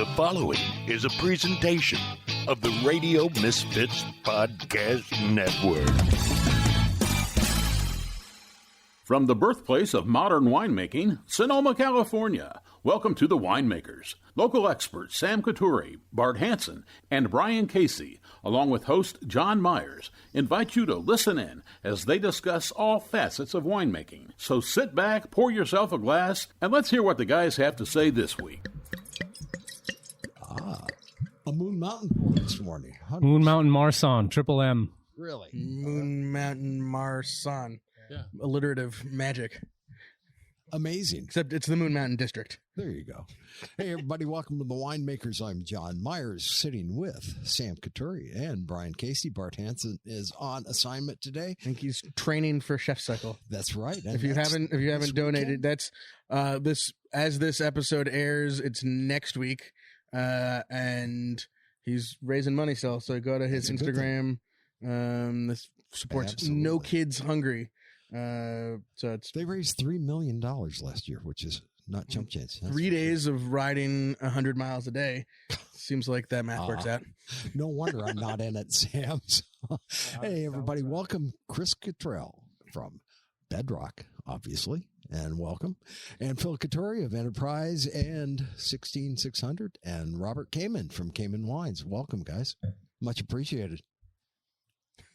The following is a presentation of the Radio Misfits Podcast Network. From the birthplace of modern winemaking, Sonoma, California, welcome to The Winemakers. Local experts Sam Couturi, Bart Hansen, and Brian Casey, along with host John Myers, invite you to listen in as they discuss all facets of winemaking. So sit back, pour yourself a glass, and let's hear what the guys have to say this week. A Moon Mountain this morning. Moon Mountain Marsan, Triple M. Really? Moon Mountain Marsan. Yeah. Alliterative magic. Amazing. Except it's the Moon Mountain District. There you go. Hey, everybody. Welcome to the Winemakers. I'm John Myers, sitting with Sam Couturi and Brian Casey. Bart Hansen is on assignment today. I think he's training for Chef Cycle. That's right. And If you haven't donated, that's this episode airs, it's next week. And he's raising money still. So go to his Instagram. This supports Absolutely. No Kids Hungry. So it's They raised $3 million last year, which is not chump change. That's 3 days of riding 100 miles a day. Seems like that math works out. No wonder I'm not in it, Sam. Hey, everybody. Welcome Chris Cottrell from Bedrock, obviously, and welcome. And Phil Couturi of Enterprise and 16600, and Robert Kamen from Kamen Wines. Welcome, guys. Much appreciated.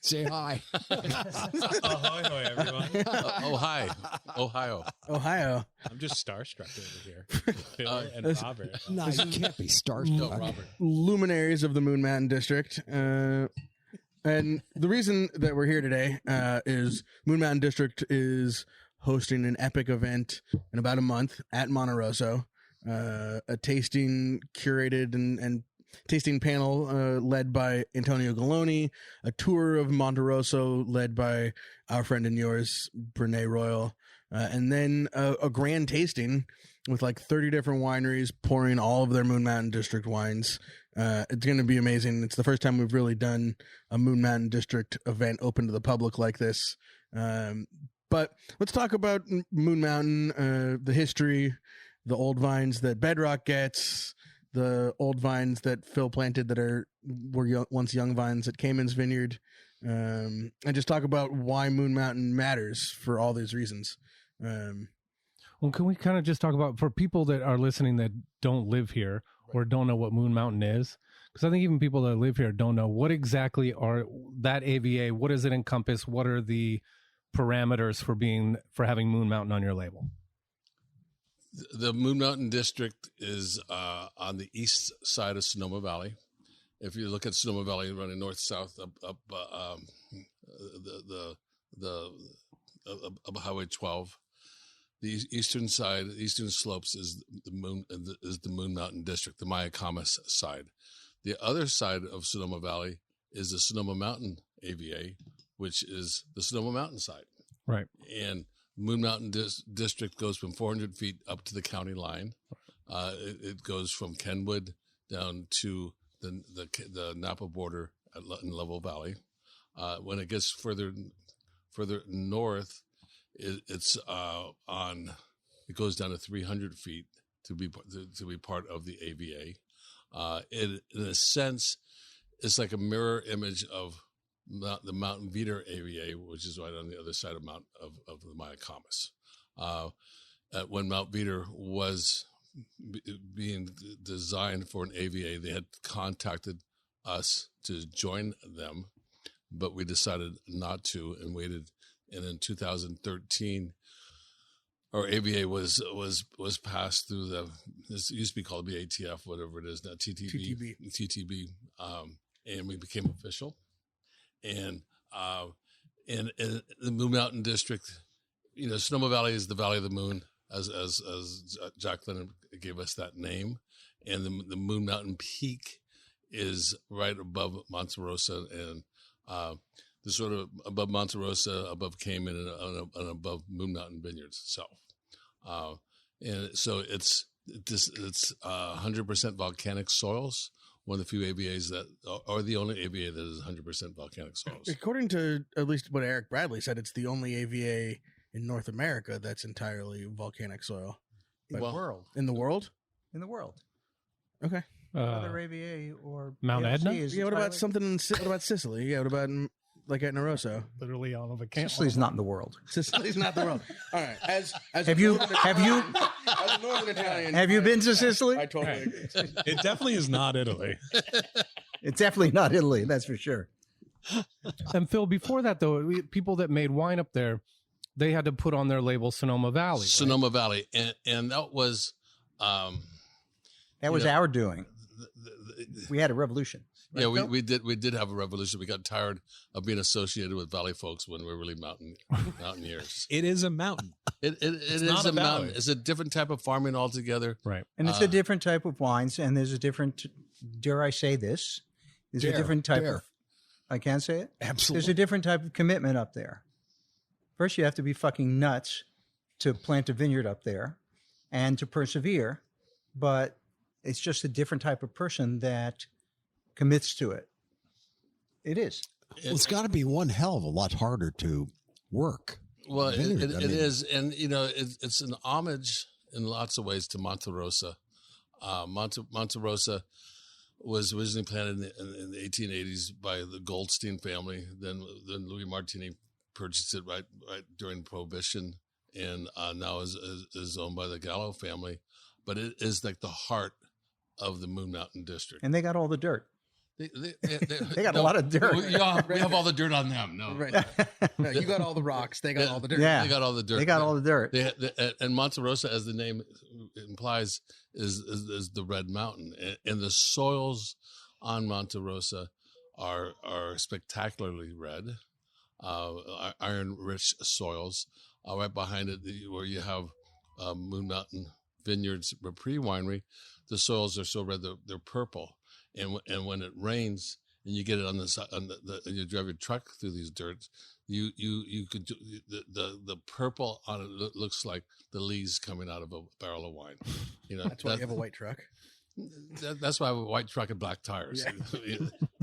Say hi. Ahoy, everyone. Hi, Ohio. Ohio. I'm just starstruck over here. Phil and Robert. No, you can't be starstruck. No, Robert. Luminaries of the Moon Mountain District. And the reason that we're here today is Moon Mountain District is hosting an epic event in about a month at Monte Rosso, a tasting curated and tasting panel led by Antonio Galoni, a tour of Monte Rosso led by our friend and yours, Brene Royal, and then a grand tasting with like 30 different wineries pouring all of their Moon Mountain District wines. It's going to be amazing. It's the first time we've really done a Moon Mountain District event open to the public like this. But let's talk about Moon Mountain, the history, the old vines that Bedrock gets, the old vines that Phil planted that were once young vines at Cayman's Vineyard, and just talk about why Moon Mountain matters for all these reasons. Well, can we kind of just talk about, for people that are listening that don't live here or don't know what Moon Mountain is? Because I think even people that live here don't know what exactly are that AVA. What does it encompass? What are the parameters for having Moon Mountain on your label? The Moon Mountain District is on the east side of Sonoma Valley. If you look at Sonoma Valley running north-south up Highway 12, the eastern side, eastern slopes is the Moon Mountain District, the Mayacamas side. The other side of Sonoma Valley is the Sonoma Mountain AVA, which is the Sonoma Mountain side. Right. And Moon Mountain District goes from 400 feet up to the county line. It goes from Kenwood down to the Napa border in Level Valley. When it gets further north, it goes down to 300 feet to be part of the AVA. In a sense, it's like a mirror image of the Mountain Veeder AVA, which is right on the other side of the Mayacamas. When Mount Veeder was being designed for an AVA, they had contacted us to join them, but we decided not to and waited. And in 2013, our AVA was passed through this used to be called the ATF, whatever it is now, TTB, and we became official. And in the Moon Mountain District, Sonoma Valley is the Valley of the Moon, as Jack Lennon gave us that name, and the Moon Mountain Peak is right above Monte Rosso, and the sort of above Monte Rosso, above Cayman, and above Moon Mountain Vineyards itself. And so it's 100% volcanic soils. One of the few AVAs that are the only AVA that is 100% volcanic soils. According to at least what Eric Bradley said, it's the only AVA in North America that's entirely volcanic soil. In the world. In the world? In the world. Okay. Other AVA or Mount AOC Etna? is Yeah, what about entirely- something? What about Sicily? Yeah, what about like Etna Rosso? Literally on a vacation. Sicily's not in the world. Sicily's not the world. All right. As Have you as a Northern Italian, have you been to Sicily? I totally agree. It definitely is not Italy. It's definitely not Italy, that's for sure. And Phil, before that though, people that made wine up there, they had to put on their label Sonoma Valley. Right? Sonoma Valley, and that was That was our doing. We had a revolution. Right, yeah, Phil? we did have a revolution. We got tired of being associated with Valley folks when we're really mountaineers. It is a mountain. It is not a a mountain. valley. It's a different type of farming altogether. Right. And it's a different type of wines, and there's a different, dare I say this? There's a Dare, different type dare. of, I can't say it? Absolutely. There's a different type of commitment up there. First, you have to be fucking nuts to plant a vineyard up there and to persevere, but it's just a different type of person that commits to it. It is. Well, it's got to be one hell of a lot harder to work. Well, Vineyard, it I mean- is, and it's an homage in lots of ways to Monte Rosa. Monte Rosa was originally planted in the 1880s by the Goldstein family. Then Louis Martini purchased it right during Prohibition, and now is owned by the Gallo family. But it is like the heart of the Moon Mountain District. And they got all the dirt. They got a lot of dirt. We have all the dirt on them. No, Right. No, you got all the rocks. They got all the dirt. Yeah. they got all the dirt. They got all the dirt. And Monte Rosa, as the name implies, is the red mountain, and the soils on Monte Rosa are spectacularly red, iron-rich soils. Right behind it, where you have Moon Mountain Vineyards Repris Winery, the soils are so red they're purple, and when it rains and you get it on the side, and you drive your truck through these dirts, you could do, the purple on it looks like the lees coming out of a barrel of wine. You know, That's why you have a white truck. that's why I have a white truck and black tires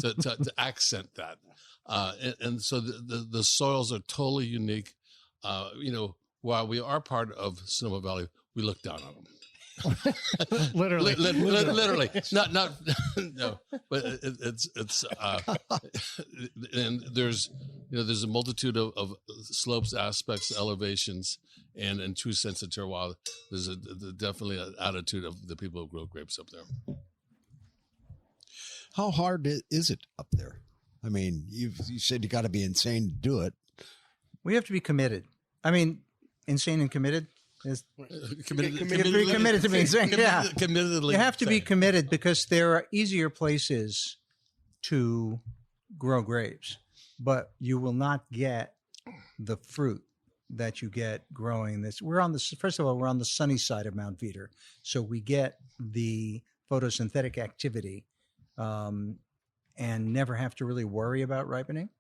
to accent that. And so the soils are totally unique. While we are part of Sonoma Valley, we look down on them. Literally. Literally, not no, but it's and there's a multitude of slopes, aspects, elevations, and in true sense of terroir, there's definitely an attitude of the people who grow grapes up there. How hard is it up there? I mean, you said you got to be insane to do it. We have to be committed. I mean, insane and committed is Committed to being insane. Yeah. Committedly, You have to be insane. committed because there are easier places to grow grapes, but you will not get the fruit that you get growing this. First of all, we're on the sunny side of Mount Veeder, so we get the photosynthetic activity and never have to really worry about ripening.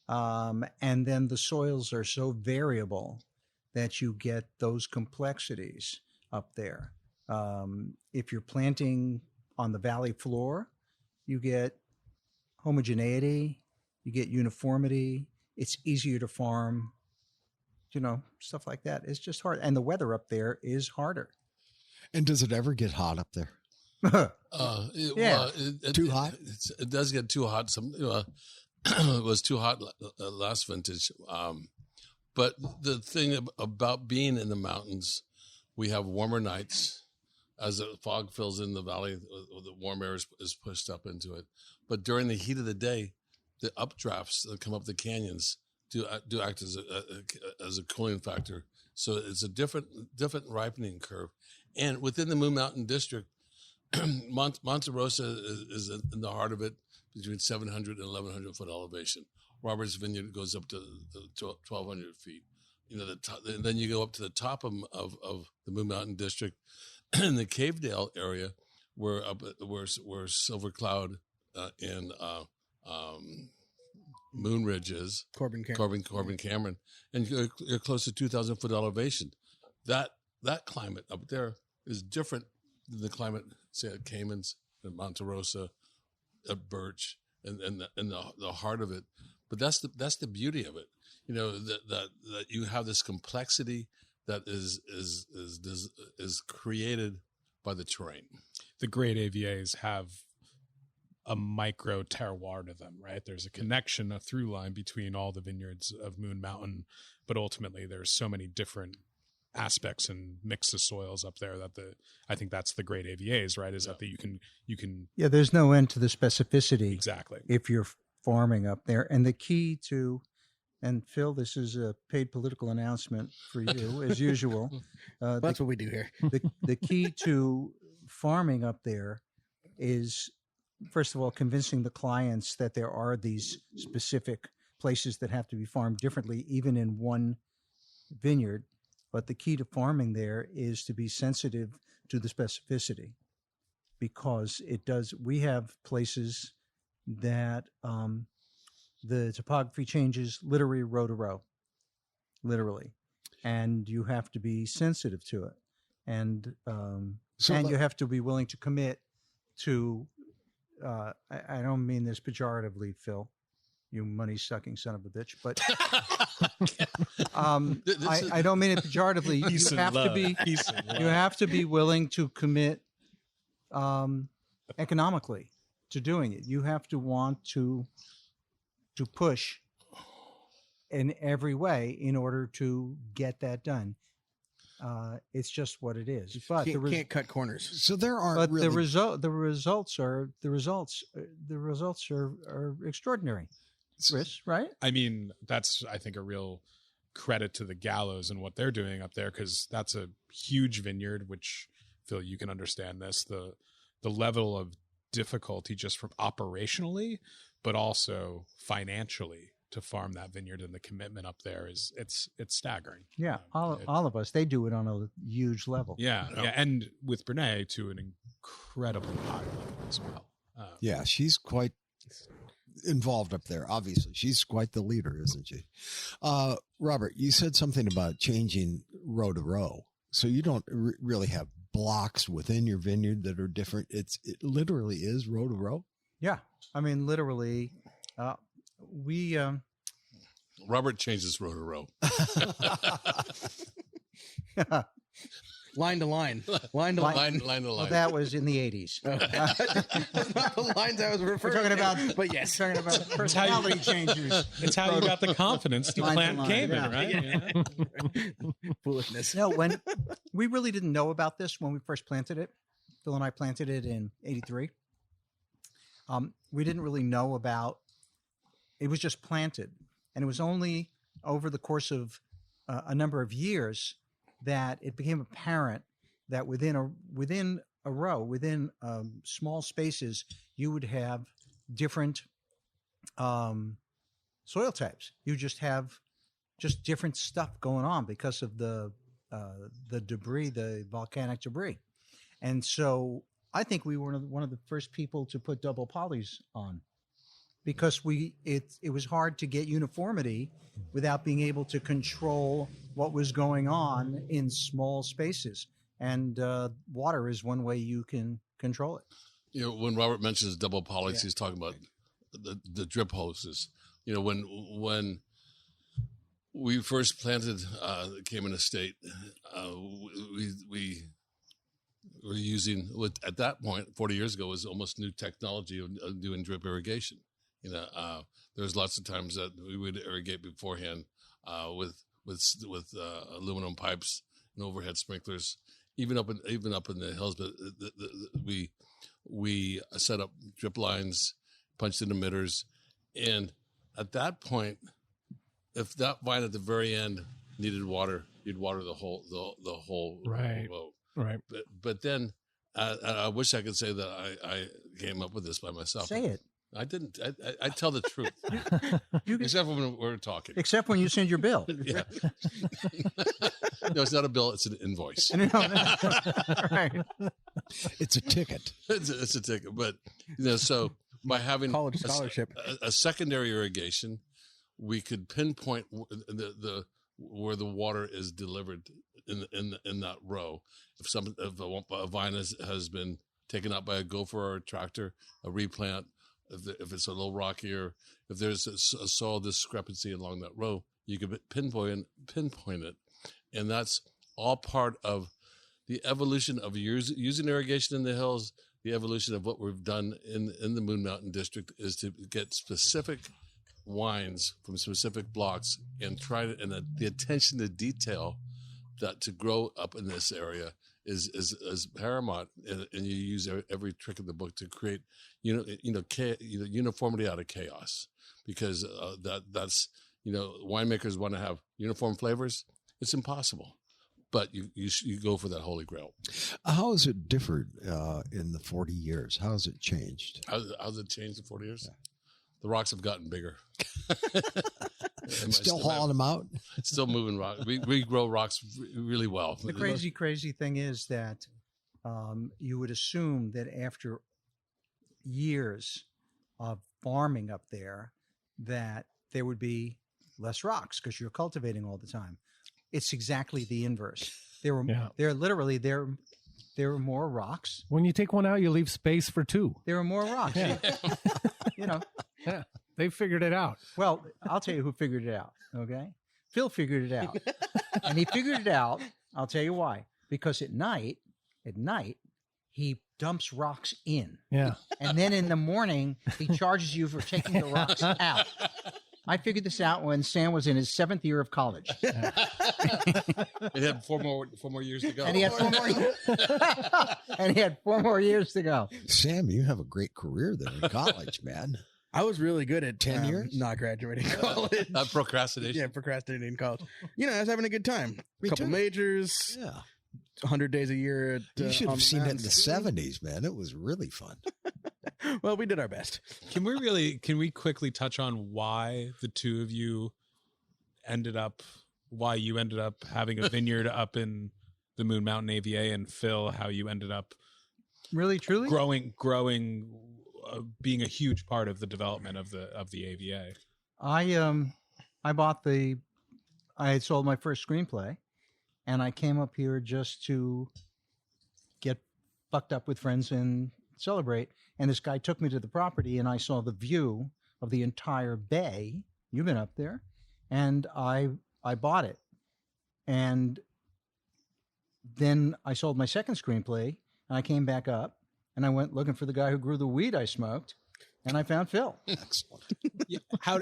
And then the soils are so variable that you get those complexities up there. If you're planting on the valley floor, you get homogeneity, you get uniformity. It's easier to farm, stuff like that. It's just hard. And the weather up there is harder. And does it ever get hot up there? Yeah. Well, Too hot? It does get too hot. It was too hot last vintage. But the thing about being in the mountains, we have warmer nights. As the fog fills in the valley, the warm air is pushed up into it. But during the heat of the day, the updrafts that come up the canyons do act as a cooling factor. So it's a different ripening curve. And within the Moon Mountain District, Monte Rosa is in the heart of it, between 700 and 1,100 foot elevation. Robert's Vineyard goes up to 1,200 feet. And then you go up to the top of the Moon Mountain District in the Cavedale area, where Silver Cloud and Moon Ridge is. Corbin Cameron, and you're close to 2,000 foot elevation. That climate up there is different than the climate, say, at Caymans, at Monte Rosa, at Birch, and the heart of it. But that's the beauty of it. That you have this complexity that is created by the terrain. the great AVAs have a micro terroir to them, right? There's a connection, a through line between all the vineyards of Moon Mountain, but ultimately there's so many different aspects and mix of soils up there that I think that's the great AVAs, right? Is that you can Yeah, there's no end to the specificity. Exactly. If you're farming up there. And the key to, and Phil, this is a paid political announcement for you, as usual. That's what we do here. The key to farming up there is, first of all, convincing the clients that there are these specific places that have to be farmed differently, even in one vineyard. But the key to farming there is to be sensitive to the specificity, because it does. We have places that the topography changes literally row to row, literally, and you have to be sensitive to it, and you have to be willing to commit to. I don't mean this pejoratively, Phil, you money-sucking son of a bitch, but I don't mean it pejoratively. You have to be willing to commit economically to doing it. You have to want to push in every way in order to get that done. It's just what it is. But can't cut corners. So there aren't. But really... the results are extraordinary. Chris, right? I mean, that's, I think, a real credit to the Gallows and what they're doing up there, because that's a huge vineyard, which, Phil, you can understand this, the level of difficulty just from operationally, but also financially to farm that vineyard, and the commitment up there is it's staggering. Yeah, all of us, they do it on a huge level. Yeah, and with Brene to an incredibly high level as well. Yeah, she's quite involved up there. Obviously, she's quite the leader, isn't she? Robert, you said something about changing row to row, so you don't really have blocks within your vineyard that are different. It literally is row to row. Yeah, I mean, literally. Robert changes row to row. Line to line. Line to line. Well, that was in the 80s. That's not the lines I was referring to. We're talking about, but yes. We're talking about personality changes. It's how you got the confidence to plant Cayman, right? Yeah. Foolishness. No, when we really didn't know about this when we first planted it. Phil and I planted it in '83. We didn't really know about. It was just planted, and it was only over the course of a number of years that it became apparent that within a row, within small spaces, you would have different soil types. You just have different stuff going on because of the debris, the volcanic debris. And so I think we were one of the first people to put double polys on, because it was hard to get uniformity without being able to control what was going on in small spaces. And water is one way you can control it. You know, when Robert mentions double polys, he's talking about the drip hoses. You know, when we first planted Cayman Estate, we were using, at that point, 40 years ago, was almost new technology of doing drip irrigation. You know, there was lots of times that we would irrigate beforehand with aluminum pipes and overhead sprinklers, even up in the hills. But we set up drip lines, punched in emitters, and at that point, if that vine at the very end needed water, you'd water the whole right row. Right. But then I wish I could say that I came up with this by myself. Say it. I didn't. I tell the truth, except when we're talking. Except when you send your bill. Yeah. No, it's not a bill. It's an invoice. Right. It's a ticket. It's a ticket. But so by having college scholarship, a secondary irrigation, we could pinpoint the where the water is delivered in that row. If a vine has been taken out by a gopher or a tractor, a replant. If it's a little rockier, if there's a soil discrepancy along that row, you can pinpoint it, and that's all part of the evolution of using irrigation in the hills, the evolution of what we've done in the Moon Mountain District is to get specific wines from specific blocks and the attention to detail that to grow up in this area is paramount, and you use every trick in the book to create uniformity out of chaos, because that's winemakers want to have uniform flavors. It's impossible, but you go for that holy grail. How has it differed in the 40 years? How has it changed? How's it changed in 40 years? Yeah. The rocks have gotten bigger. Still hauling them out? Still moving rocks. We grow rocks really well. The crazy thing is that you would assume that after years of farming up there, that there would be less rocks because you're cultivating all the time. It's exactly the inverse. There were more rocks. When you take one out, you leave space for two. There were more rocks. Yeah. Yeah, they figured it out. Well, I'll tell you who figured it out. Okay, Phil figured it out, and he figured it out. I'll tell you why. Because at night, he dumps rocks in. Yeah, and then in the morning, he charges you for taking the rocks out. I figured this out when Sam was in his 7th year of college. It had four more years to go. And he had 4 more years. And he had 4 more years to go. Sam, you have a great career there in college, man. I was really good at 10 years not graduating college. Procrastination. Yeah, procrastinating in college. I was having a good time. Me Couple too. majors. Yeah. 100 days a year. At, You should on have seen it in mountain the ski. 70s, man. It was really fun. Well, we did our best. Can we quickly touch on why the two of you ended up having a vineyard up in the Moon Mountain AVA, and Phil, how you ended up Really, truly? growing, being a huge part of the development of the AVA. I had sold my first screenplay, and I came up here just to get fucked up with friends and celebrate. And this guy took me to the property, and I saw the view of the entire bay. You've been up there, and I bought it. And then I sold my second screenplay, and I came back up, and I went looking for the guy who grew the weed I smoked, and I found Phil. Excellent. Yeah. How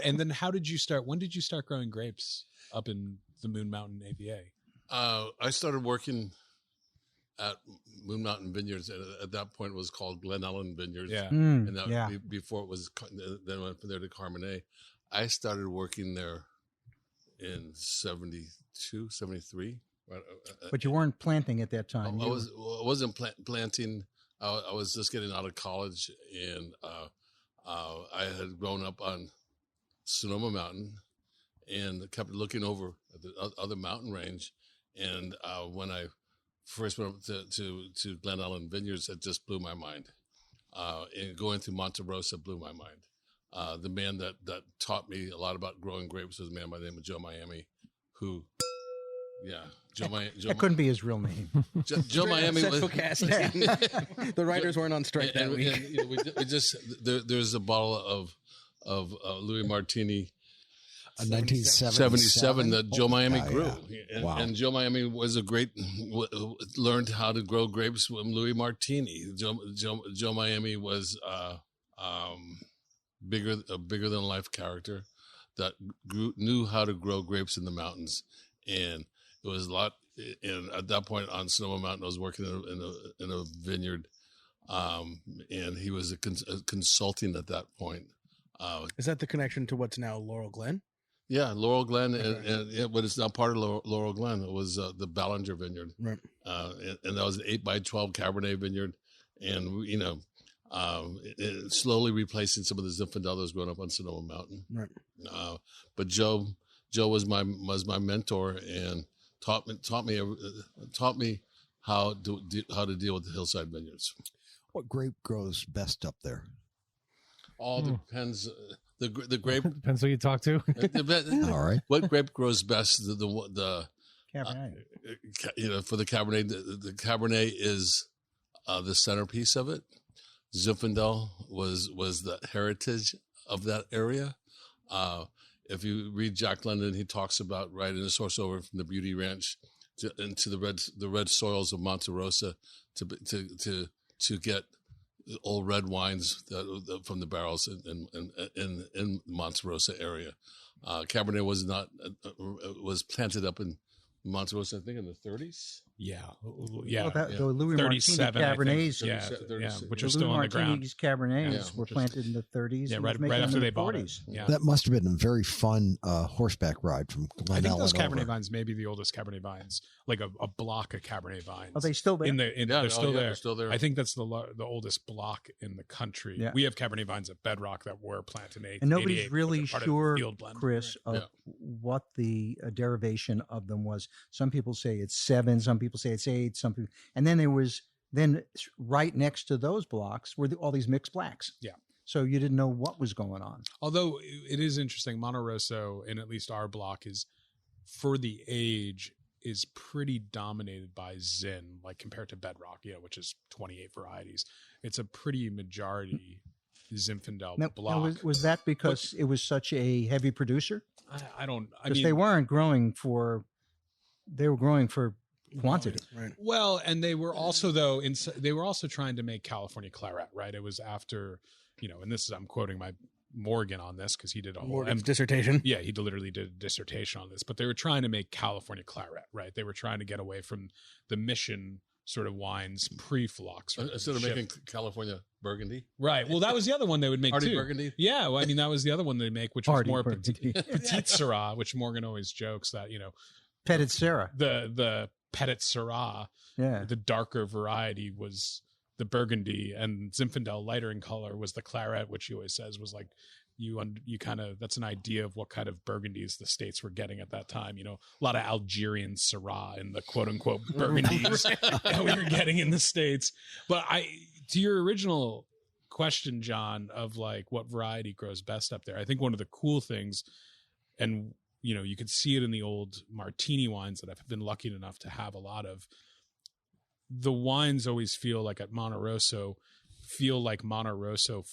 did you start? When did you start growing grapes up in the Moon Mountain AVA? I started working at Moon Mountain Vineyards, and at that point it was called Glen Ellen Vineyards. Yeah. And that yeah. before it was, then went from there to Carmenet. I started working there in 72, 73. Right? But you weren't planting at that time. I wasn't planting. I was just getting out of college, and I had grown up on Sonoma Mountain and kept looking over at the other mountain range. And when I first went up to Glen Ellen Vineyards, it just blew my mind. And going through Monte Rosa blew my mind. The man that taught me a lot about growing grapes was a man by the name of Joe Miami, who, That couldn't be his real name. Joe Miami was. Central casting. The writers weren't on strike that week. And we just there's a bottle of Louis Martini. 1977 that Joe Miami grew. Yeah. And, Wow. and Joe Miami was learned how to grow grapes from Louis Martini. Joe Miami was a bigger than life character that knew how to grow grapes in the mountains. And it was a lot. And at that point on Sonoma Mountain, I was working in a vineyard. And he was a consulting at that point. Is that the connection to what's now Laurel Glen? Yeah, Laurel Glen, but it's not part of Laurel Glen. It was the Ballinger Vineyard, Right. And that was an 8x12 Cabernet vineyard, and slowly replacing some of the Zinfandel that was growing up on Sonoma Mountain. Right. But Joe was my mentor and taught me how to deal with the hillside vineyards. What grape grows best up there? All depends. The grape Depends who you talk to. All right. What grape grows best? The Cabernet. for the Cabernet, the Cabernet is the centerpiece of it. Zinfandel was the heritage of that area. If you read Jack London, he talks about right in his horse over from the Beauty Ranch, into the red soils of Monte Rosa to get old red wines from the barrels in Monte Rosa area. Cabernet was planted up in Monte Rosa, I think, in the 30s. Yeah. Well, Yeah. the Louis Martini 37, I think. Cabernets, Yeah, which the are still Louis on the ground. Martini's Cabernets Yeah. were planted in the 30s. Yeah, and right was making after them they in the bought 40s. it. Yeah. That must have been a very fun horseback ride from I Glen think Ellen those Cabernet over. vines may be the oldest Cabernet vines, like a block of Cabernet vines. Are they still there? They're still there. They're still there. I think that's the oldest block in the country. Yeah. We have Cabernet vines at Bedrock that were planted in 1888. And nobody's but really they're part of the sure, field blend. Chris, Right. of what the derivation of them was. Some people say it's 7, some people say it's 8, some people, and then there was right next to those blocks were all these mixed blacks. Yeah. So you didn't know what was going on. Although it is interesting, Monte Rosso, in at least our block, is for the age is pretty dominated by Zin, like compared to Bedrock, which is 28 varieties. It's a pretty majority Zinfandel Now, block. was that because it was such a heavy producer? I Because mean, they weren't growing they were growing for quantity. Right. well, and they were also they were also trying to make California Claret, right? It was after, and this is, I'm quoting my Morgan on this because he did a whole Morgan's dissertation. Yeah, he literally did a dissertation on this, but they were trying to make California Claret, right? They were trying to get away from the Mission sort of wines pre-flux. Instead of making California Burgundy. Right. Well, that was the other one they would make Hardy too. Burgundy? Yeah. Well, I mean, that was the other one they make, which was Hardy more Burgundy. petite Syrah, which Morgan always jokes that, Pettit Sarah. the Petit Syrah, Yeah. the darker variety was the Burgundy, and Zinfandel, lighter in color, was the Claret, which he always says was like, you kind of, that's an idea of what kind of Burgundies the States were getting at that time. A lot of Algerian Syrah in the quote unquote Burgundies that we were getting in the States. But to your original question, John, of like what variety grows best up there, I think one of the cool things, and you could see it in the old Martini wines that I've been lucky enough to have a lot of, the wines always feel like at Monte Rosso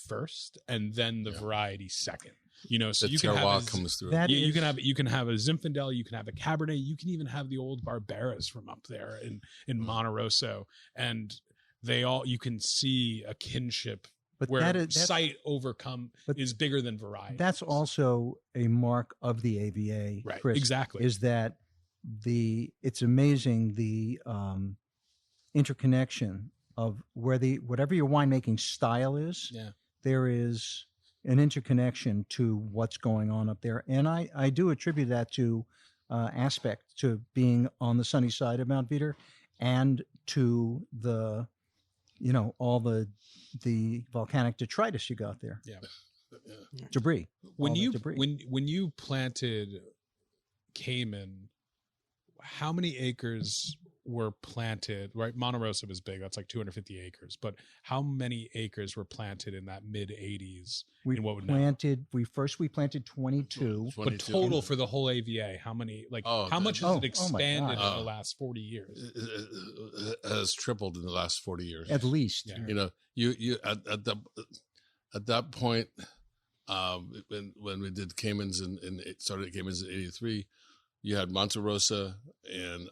first, and then the variety second. So The you can terroir have comes through. you can have a Zinfandel, you can have a Cabernet, you can even have the old Barberas from up there in Monte Rosso, and you can see a kinship But where that's sight is bigger than variety. That's also a mark of the AVA, right. Chris, Exactly. is that it's amazing the interconnection of whatever your winemaking style is, there is an interconnection to what's going on up there. And I do attribute that to being on the sunny side of Mount Veeder, and to the, all the volcanic detritus you got there. Yeah. Debris. When debris. when you planted Cayman, how many acres were planted? Right, Monte Rosso was big. That's like 250 acres. But how many acres were planted in that mid 80s? We planted 22. But total for the whole AVA, how many? Like how much has it expanded in the last 40 years? It has tripled in the last 40 years. At least. Yeah. You at that point, when we did Caymans and it started Caymans in '83. You had Monte Rosa and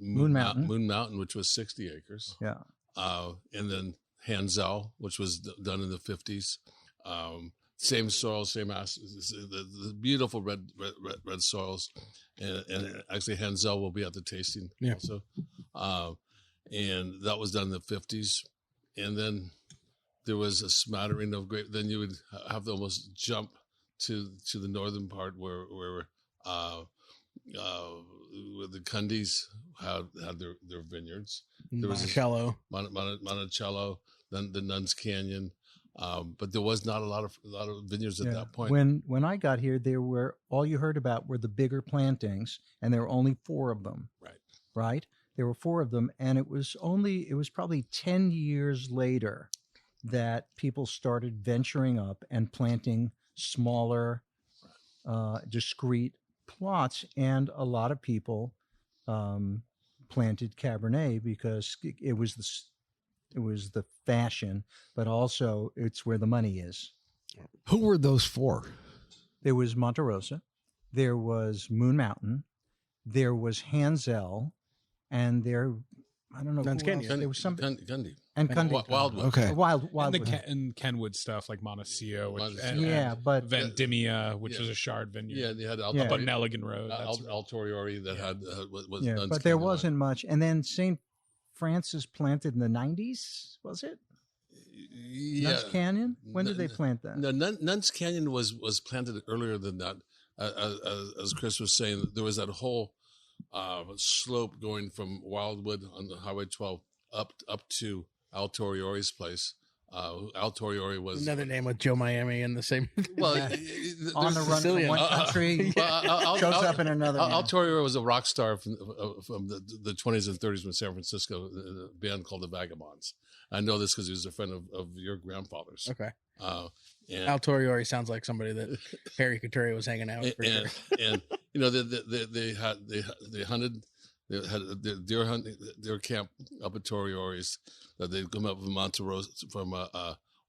Moon Mountain, which was 60 acres. Yeah. And then Hanzel, which was done in the 50s. Same soil, same the beautiful red soils. And actually Hanzel will be at the tasting also. And that was done in the 50s. And then there was a smattering of grape. Then you would have to almost jump to the northern part where the Cundies had their vineyards. There was Monticello, then the Nuns Canyon, but there was not a lot of vineyards at that point. When I got here, all you heard about were the bigger plantings, and there were only 4 of them. Right. There were 4 of them, and it was probably 10 years later that people started venturing up and planting smaller, discrete plots, and a lot of people planted Cabernet because it was the fashion, but also it's where the money is. Who were those 4? There was Monte Rosa, there was Moon Mountain, there was Hansel, and there, I don't know. Nuns who Canyon. else. There was some Gundy. and Gundy. Wildwood. Okay. Wildwood. And Kenwood stuff like Montecito, which, Yeah, but Vendimia, which was a shard vineyard. Yeah, they had Up on Nelligan Road. Altoriori that had was yeah, Nuns but there Canyon wasn't much. And then St. Francis planted in the 90s, was it? Yeah. Nuns Canyon? When did they plant that? No, Nuns Canyon was planted earlier than that. As Chris was saying, there was that whole slope going from Wildwood on the Highway 12 up to Altoriori's place. Altoriori was Another name with Joe Miami in the same. well On the run from Sicilian. one country, shows up in another. Altoriori was a rock star from the 20s and 30s in San Francisco, a band called the Vagabonds. I know this because he was a friend of your grandfather's. Okay. And Altoriori sounds like somebody that Harry Couturier was hanging out with. For sure. and you know they hunted. They had their deer camp up at Toriori's that they'd come up from Monterosa from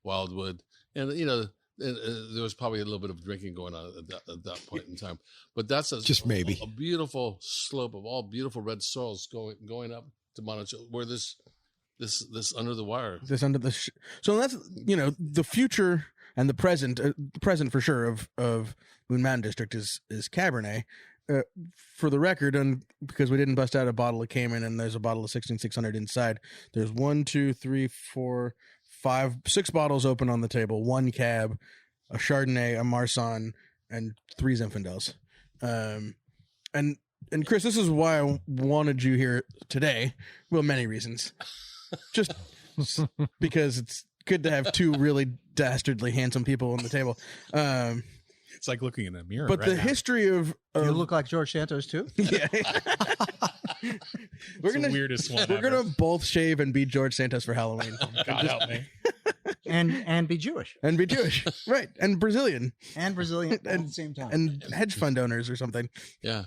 Wildwood, and you know there was probably a little bit of drinking going on at that point in time. But that's Just maybe. a beautiful slope of all beautiful red soils going up to Monticello, where this under the wire. This under the so that's the future and the present for sure of Moon Mountain District is Cabernet. For the record, and because we didn't bust out a bottle of Cayman and there's a bottle of 16600 inside, there's 1, 2, 3, 4, 5, 6 bottles open on the table, 1 cab, a Chardonnay, a Marsanne, and 3 Zinfandels. And Chris, this is why I wanted you here today. Well, many reasons. Just because it's good to have 2 really dastardly handsome people on the table. It's like looking in a mirror. But right the now. history of You look like George Santos too. yeah. It's the weirdest one. We're ever. gonna both shave and be George Santos for Halloween. God help me. and be Jewish And be Jewish. Right. And Brazilian. and Brazilian all at the same time. And hedge fund owners or something. Yeah,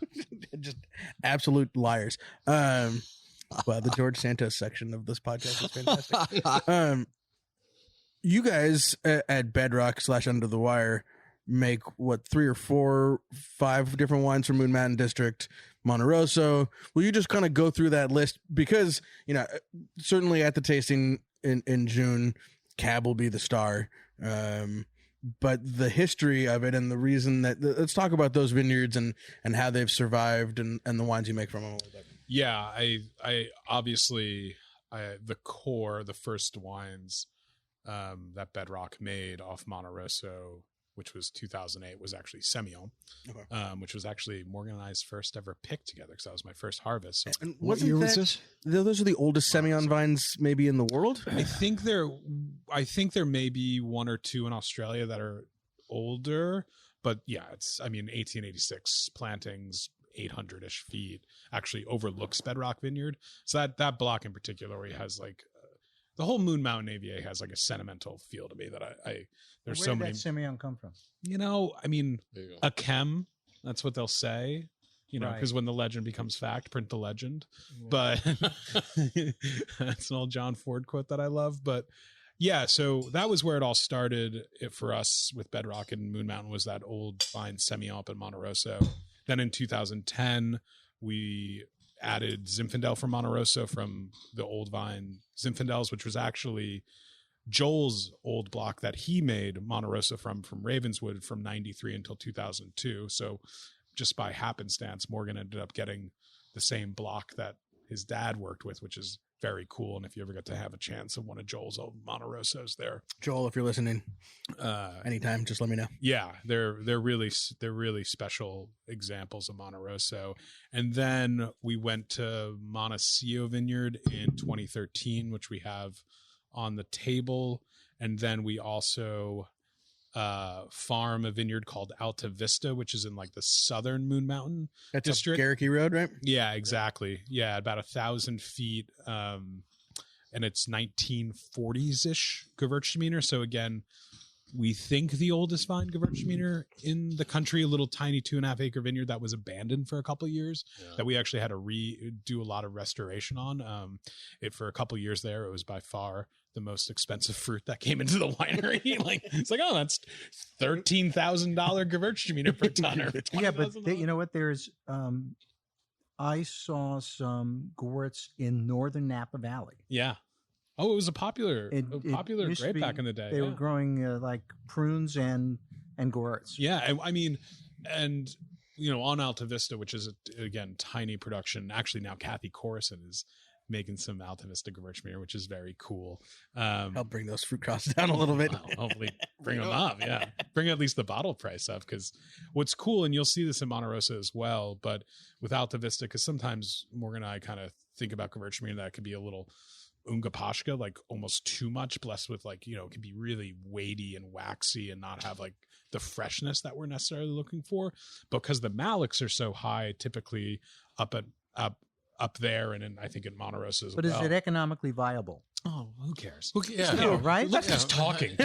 Just absolute liars. Well, the George Santos section of this podcast is fantastic. You guys at Bedrock / Under the Wire make 3 or 4, 5 different wines from Moon Mountain District, Monte Rosso. Will you just kind of go through that list? Because, certainly at the tasting in June, Cab will be the star. But the history of it and the reason that, let's talk about those vineyards and how they've survived and the wines you make from them a little bit. Yeah, I obviously the core, the first wines that Bedrock made off Monte Rosso, which was 2008, was actually Semillon, which was actually Morgan and I's first ever pick together because that was my first harvest. So And What year was this? Those are the oldest Semillon vines maybe in the world? I think there may be 1 or 2 in Australia that are older, but yeah, it's 1886 plantings, 800-ish feet, actually overlooks Bedrock Vineyard. So that block in particular, where he has like the whole Moon Mountain AVA has like a sentimental feel to me that I there's Where so did many. that Semillon come from? There you go. a A chem, that's what they'll say. Right. Because when the legend becomes fact, print the legend. But that's an old John Ford quote that I love. But yeah, so that was where it all started for us with Bedrock and Moon Mountain, was that old fine Semillon up in Monte Rosso. Then in 2010, we added Zinfandel from Monte Rosso from the old vine Zinfandels, which was actually Joel's old block that he made Monte Rosso from Ravenswood from 93 until 2002. So just by happenstance, Morgan ended up getting the same block that his dad worked with, which is very cool. And if you ever get to have a chance of one of Joel's old Monte Rossos there, Joel, if you're listening, anytime, just let me know. yeah, they're really special examples of Monte Rosso. And then we went to Montecito Vineyard in 2013, which we have on the table. And then we also farm a vineyard called Alta Vista, which is in like the southern Moon Mountain That's district. up Garricky Road, right? Yeah, exactly. Yeah, about 1,000 feet. And it's 1940s-ish Gewürztraminer. So again, we think the oldest vine Gewürztraminer in the country, a little tiny 2.5 acre vineyard that was abandoned for a couple of years, that we actually had to do a lot of restoration on. For a couple of years there, it was by far the most expensive fruit that came into the winery. It's like, oh, that's $13,000 Gewürztraminer per ton. Or Yeah, but $20,000. you know what? There's I saw some gourds in northern Napa Valley. Yeah. Oh, it was a popular It used to grape be- back in the day. They were yeah. growing like prunes and gourds. Yeah, I mean, and on Alta Vista, which is again tiny production. Actually, now Kathy Corison is making some Alta Vista Gewürztraminer, which is very cool. Help bring those fruit costs down a little bit. Well, hopefully bring them up. Yeah. Bring at least the bottle price up. Because what's cool, and you'll see this in Monte Rosa as well, but with Alta Vista, because sometimes Morgan and I kind of think about Gewürztraminer that could be a little Unga Pashka, like almost too much, blessed with like, it can be really weighty and waxy and not have like the freshness that we're necessarily looking for. Because the malics are so high, typically up there, and I think in Monte Rosa as But well. is it economically viable? Oh, who cares? Yeah. No, right? That's just talking.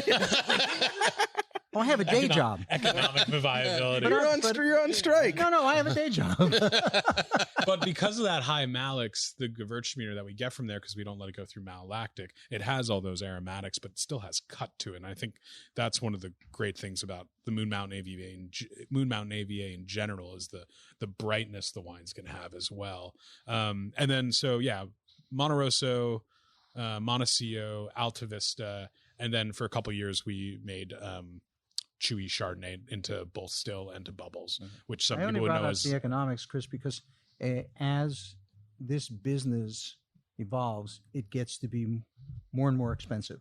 Well, I have a day job. Economic viability. You're on strike. No, I have a day job. But because of that high malics, the Gewürztraminer that we get from there, because we don't let it go through malolactic, it has all those aromatics, but it still has cut to it. And I think that's one of the great things about the Moon Mountain AVA in general is the brightness the wines can have as well. And then Monte Rosso, Montecillo, Alta Vista, and then for a couple years we made chewy Chardonnay into both still and to bubbles, which some I only people would brought know up as the economics, Chris, because as this business evolves, it gets to be more and more expensive.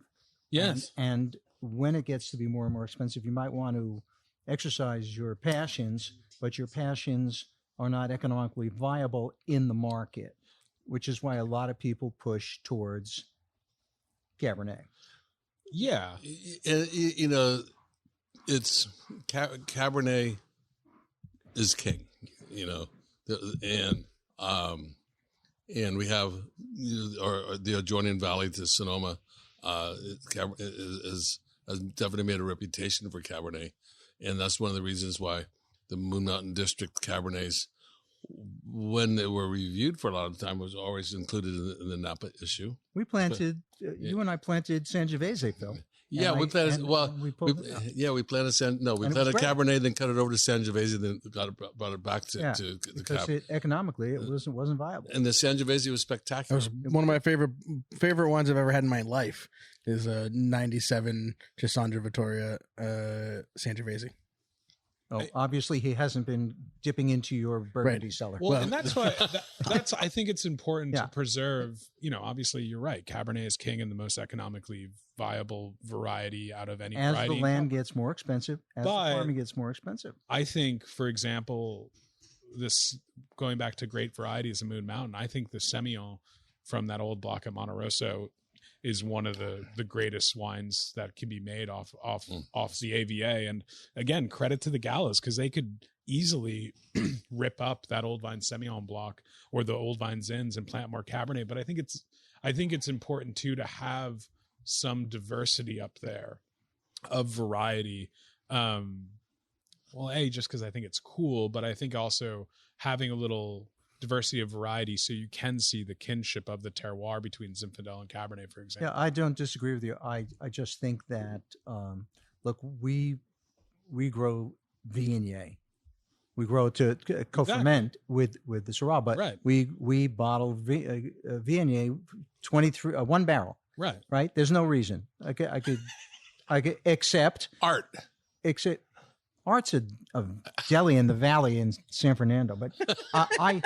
yes. And when it gets to be more and more expensive, you might want to exercise your passions, but your passions are not economically viable in the market, which is why a lot of people push towards Cabernet. Yeah. And, it's Cabernet is king, and we have the adjoining valley to Sonoma has definitely made a reputation for Cabernet, and that's one of the reasons why the Moon Mountain District Cabernets, when they were reviewed for a lot of time, was always included in the Napa issue. We planted, you and I planted Sangiovese, Phil. Yeah, we planted. We planted Cabernet, then cut it over to Sangiovese, then brought it back to the because Cab. economically it wasn't viable. And the Sangiovese was That spectacular. was one of my favorite wines I've ever had in my life. Is a '97 Cassandra Vittoria Sangiovese. Oh, obviously he hasn't been dipping into your Burgundy cellar. Well, and that's why that's I think it's important Yeah. to preserve. Obviously you're right. Cabernet is king and the most economically viable variety out of any as variety. the land gets more expensive, as the But- farming gets more expensive. I think, for example, this going back to great varieties of Moon Mountain, I think the Semillon from that old block at Monte Rosso is one of the greatest wines that can be made off the AVA. And again, credit to the Gallos, because they could easily rip up that Old Vine Semillon block or the Old Vine Zins and plant more Cabernet. But I think it's important too to have some diversity up there of variety. Just because I think it's cool, but I think also having a little diversity of variety so you can see the kinship of the terroir between Zinfandel and Cabernet, for example. Yeah, I don't disagree with you. I just think that look, we grow Viognier. We grow to co-ferment with the Syrah, but Right. we bottle Viognier 23 one barrel. Right? There's no reason. I could except Art's a deli in the valley in San Fernando, but I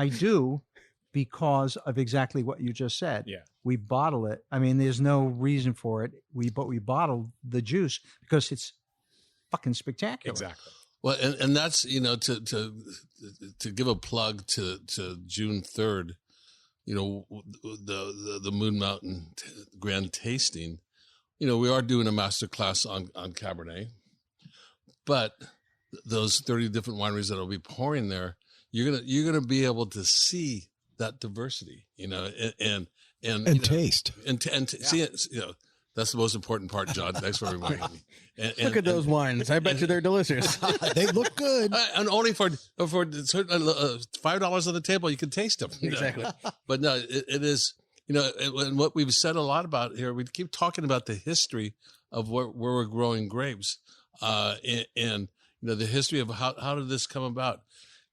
do because of exactly what you just said. Yeah. We bottle it. I mean, there's no reason for it. But we bottle the juice because it's fucking spectacular. Exactly. Well, and that's to give a plug to June 3rd, the Moon Mountain Grand Tasting. We are doing a master class on Cabernet, but those 30 different wineries that will be pouring there, you're gonna be able to see that diversity, and taste see it. That's the most important part, John. Thanks for reminding me. Look at those wines. I bet you they're delicious. They look good. And only for $5 on the table, you can taste them. Exactly. But no, it is. And what we've said a lot about here, we keep talking about the history of where we're growing grapes, and the history of how did this come about.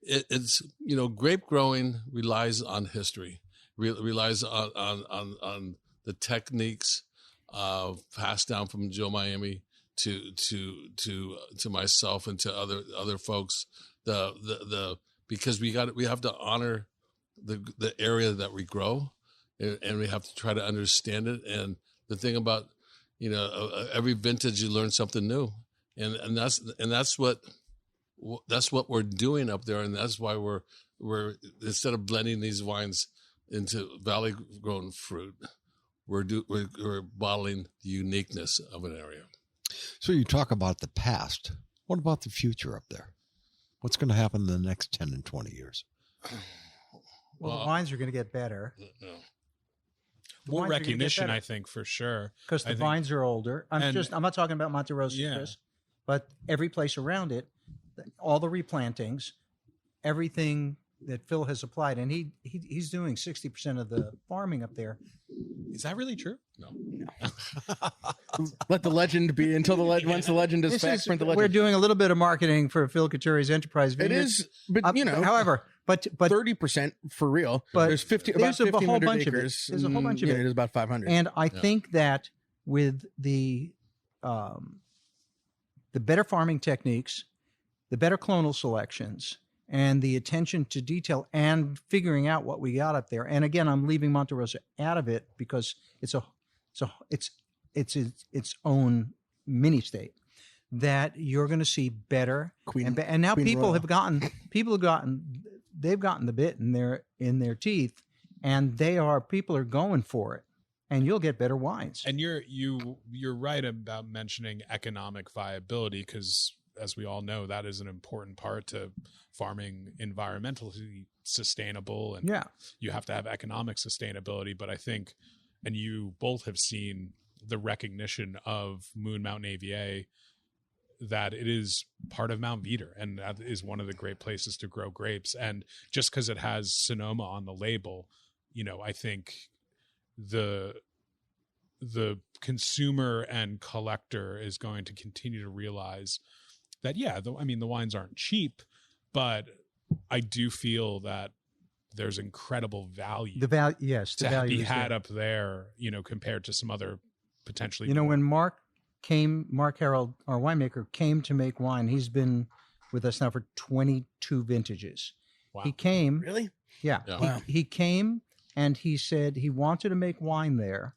it's grape growing relies on history, relies on the techniques passed down from Joe Miami to myself and to other folks. Because we have to honor the area that we grow, and we have to try to understand it. And the thing about every vintage, you learn something new, and that's what we're doing up there, and that's why we're instead of blending these wines into valley grown fruit, we're bottling the uniqueness of an area. So you talk about the past. What about the future up there? What's going to happen in the next 10 and 20 years? Well, the wines are going to get better. More recognition, I think, for sure. Because the vines are older. I'm not talking about Monte Rosa, Chris, but every place around it, all the replantings, everything that Phil has applied, and he's doing 60% of the farming up there. Is that really true? No. Let the legend be until once the legend is fact. Print the legend. We're doing a little bit of marketing for Phil Couturi's Enterprise Vineyards. It is, but however, but 30% for real. But there's about 1,500 acres. There's a whole bunch of it. There's about 500. And I think that with the better farming techniques, the better clonal selections, and the attention to detail and figuring out what we got up there. And again, I'm leaving Monte Rosa out of it because it's its own mini state. That you're going to see better, and now people have gotten the bit in their teeth, and people are going for it, and you'll get better wines. And you're right about mentioning economic viability, because as we all know, that is an important part to farming environmentally sustainable, and you have to have economic sustainability. But I think, and you both have seen the recognition of Moon Mountain AVA, that it is part of Mount Veeder, and that is one of the great places to grow grapes. And just because it has Sonoma on the label, I think the consumer and collector is going to continue to realize that, the wines aren't cheap, but I do feel that there's incredible value. The value be had up there, compared to some other potentially. When Mark Harold, our winemaker, came to make wine, he's been with us now for 22 vintages. Wow. He came. Really? Yeah. Wow. He came and he said he wanted to make wine there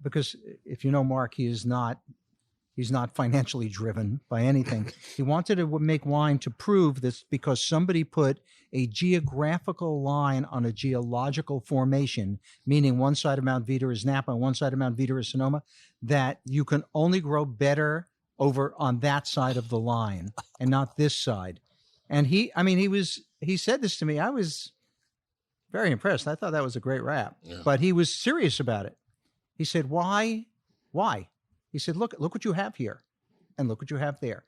because if you know Mark, he's not financially driven by anything. He wanted to make wine to prove this because somebody put a geographical line on a geological formation, meaning one side of Mount Veeder is Napa and one side of Mount Veeder is Sonoma, that you can only grow better over on that side of the line and not this side. And he said this to me. I was very impressed. I thought that was a great rap, but he was serious about it. He said, why? He said, look what you have here and look what you have there.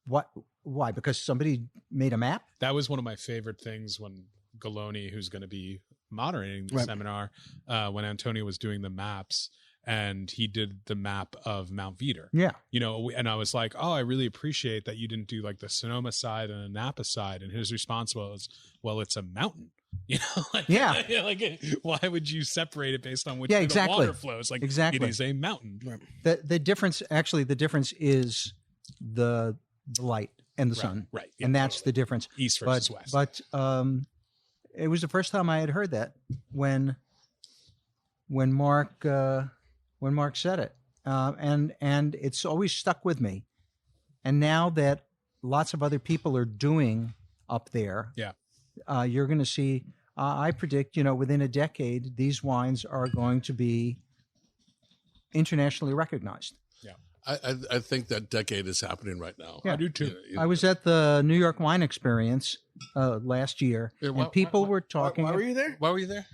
What? Why? Because somebody made a map? That was one of my favorite things when Galoni, who's going to be moderating the seminar, when Antonio was doing the maps, and he did the map of Mount Veeder. Yeah. And I was like, oh, I really appreciate that you didn't do like the Sonoma side and the Napa side. And his response was, well, it's a mountain. Why would you separate it based on which way the water flows? It is a mountain. The difference is the light and the sun, right? Yeah, and that's the difference, east versus west. But it was the first time I had heard that when Mark said it, and it's always stuck with me. And now that lots of other people are doing up there, you're going to see. I predict, within a decade, these wines are going to be internationally recognized. Yeah, I think that decade is happening right now. Yeah. I do too. I was at the New York Wine Experience last year, and people were talking. Why were you there? Why were you there?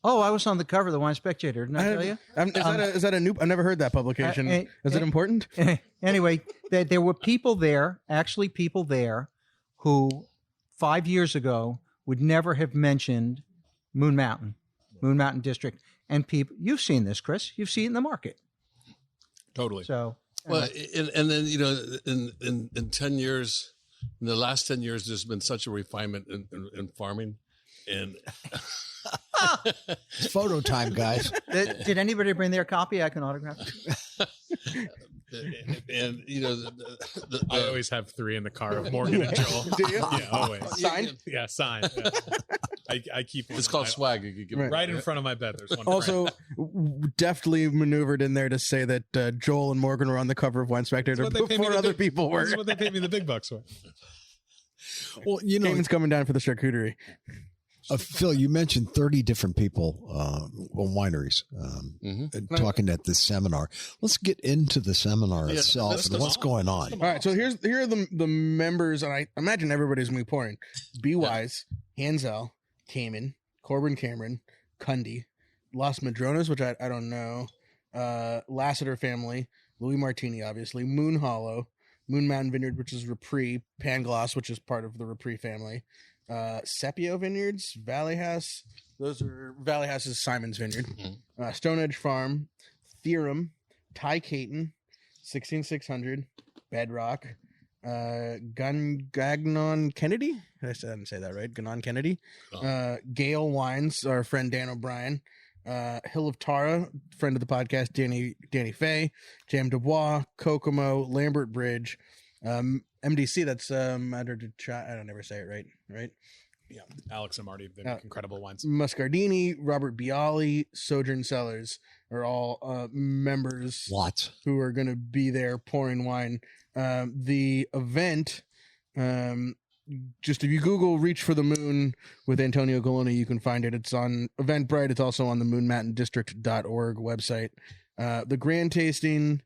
Oh, I was on the cover of the Wine Spectator. Didn't I tell you? Is that a new? I've never heard that publication. Is it important? Anyway, there were people there, who 5 years ago would never have mentioned Moon Mountain District. And people, you've seen this, Chris. You've seen it in the market. Totally. So, and then in 10 years, in the last 10 years, there's been such a refinement in farming, and It's photo time, guys. Did anybody bring their copy? I can autograph it. and you know, I always have 3 in the car of Morgan and Joel. Do you? Yeah, always. Signed? Yeah, signed. Yeah. I keep one. it's called swag. You could give it Right in front of my bed. There's one. Also, deftly maneuvered in there to say that Joel and Morgan were on the cover of Wine Spectator what they pay me before the other big- people were. This is what they pay me the big bucks for. Well, you know, Cayman's coming down for the charcuterie. Phil, you mentioned 30 different people, wineries, talking at this seminar. Let's get into the seminar Yeah, itself let's and go what's on. going on. All right, so here are the members, and I imagine everybody's gonna be pouring. Be Wise, Hansel, Cayman, Corbin Cameron, Cundy, Las Madronas, which I don't know, Lassiter family, Louis Martini, obviously, Moon Hollow, Moon Mountain Vineyard, which is Repris, Pangloss, which is part of the Repris family, Sepio Vineyards, Valley House. Those are Valley House is Simon's Vineyard. Stone Edge Farm, Theorem, Ty Caton, 16600, Bedrock, Gagnon Kennedy. I didn't say that right. Gagnon Kennedy. Gale Wines, our friend Dan O'Brien. Hill of Tara, friend of the podcast, Danny Fay, Jam Dubois, Kokomo, Lambert Bridge, MDC. That's I don't never say it right. Yeah, Alex and Marty, they make incredible wines. Muscardini, Robert Bialy, Sojourn Cellars are all members Lots. who are going to be there pouring wine. The event, just if you Google Reach for the Moon with Antonio Galoni, you can find it. It's on Eventbrite. It's also on the moonmountaindistrict.org website. The grand tasting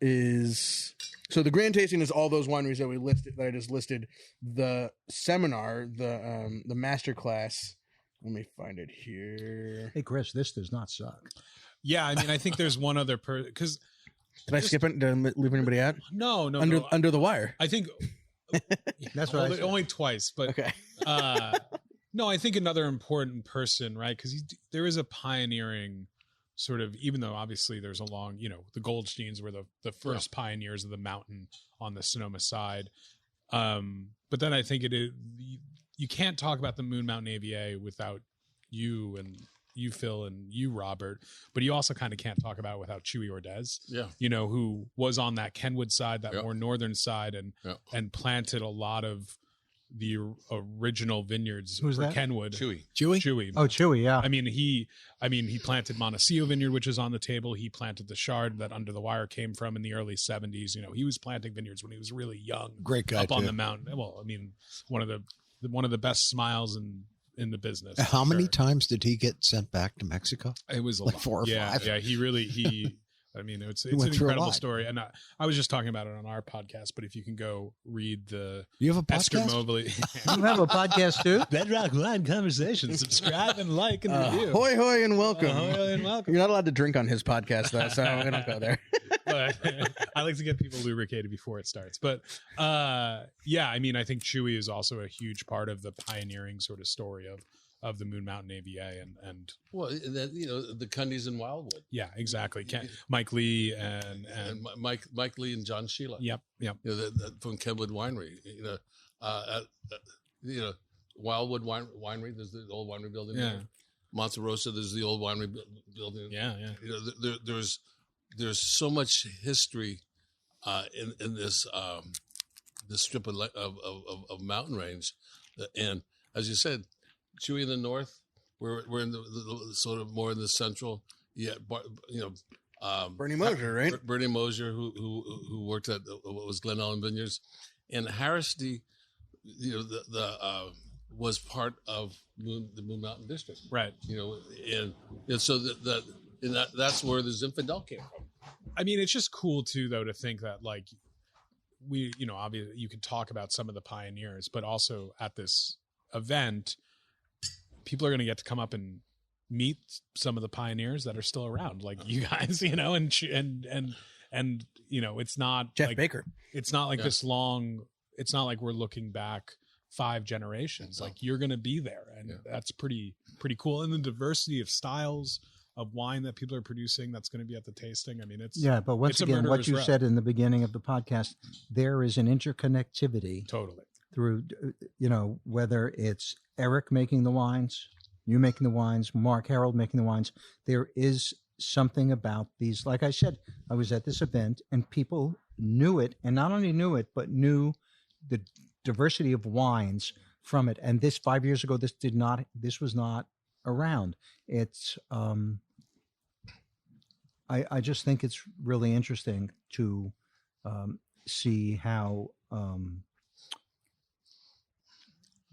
is... So the grand tasting is all those wineries that I just listed. The seminar, the master class. Let me find it here. Hey, Chris, this does not suck. Yeah, I mean, I think there's one other because Did I skip it? Did I leave anybody out? no, Under the wire. I think That's what I said. only twice, but Okay. no, I think another important person, right? Because there is a pioneering sort of, even though obviously there's a long, the Goldsteins were the first pioneers of the mountain on the Sonoma side. But then I think you can't talk about the Moon Mountain AVA without you and you, Phil, and you, Robert, but you also kind of can't talk about it without Chewy Ordez, who was on that Kenwood side, that more northern side, and planted a lot of the original vineyards Who's for that? Kenwood. Chewy. Chewy. Oh, Chewy, yeah. I mean, he planted Montecillo Vineyard, which is on the table. He planted the Chard that Under the Wire came from in the early 70s. He was planting vineyards when he was really young. Great guy, up on too. the mountain. Well, I mean, one of the best smiles in the business. How for many sure. times did he get sent back to Mexico? It was a Like lot. 4 or yeah, 5? Yeah, he. I mean, it's an went through a incredible lot. story, and I was just talking about it on our podcast. But if you can go read the You have a Esther podcast? Mobley You have a podcast too? Bedrock Wine Conversation, subscribe and like and review. Hoy hoy and welcome. Ahoy and welcome. You're not allowed to drink on his podcast though, so we don't go there. But I like to get people lubricated before it starts. But yeah, I mean, I think Chewy is also a huge part of the pioneering sort of story of the Moon Mountain AVA and Well, and then, the Cundys in Wildwood, yeah, exactly. Mike Lee and and Mike Lee and John Sheila. yep. From Kenwood Winery. Wildwood Winery. There's the old winery building. Yeah. There. Monte Rosa. There's the old winery building. Yeah. There's so much history in this this strip of mountain range, and as you said, Chewy in the north. We're in the sort of more in the central. Yeah, Bernie Mosier, right? Bernie Mosier, who worked at what was Glen Ellen Vineyards, and Harristy, was part of the Moon Mountain District, Right. and so that's where the Zinfandel came from. I mean, it's just cool too, though, to think that like we, obviously you could talk about some of the pioneers, but also at this event, people are going to get to come up and meet some of the pioneers that are still around, like you guys, and it's not Jeff like, Baker. It's not like this long. It's not like we're looking back 5 generations. Like you're going to be there, and that's pretty cool. And the diversity of styles, of wine that people are producing that's going to be at the tasting. I mean, it's But once it's a again, what murderer's you row. said in the beginning of the podcast, there is an interconnectivity Totally. through, whether it's Eric making the wines, you making the wines, Mark Harold making the wines. There is something about these. Like I said, I was at this event and people knew it, and not only knew it, but knew the diversity of wines from it. And this 5 years ago, this was not around. It's I just think it's really interesting to see how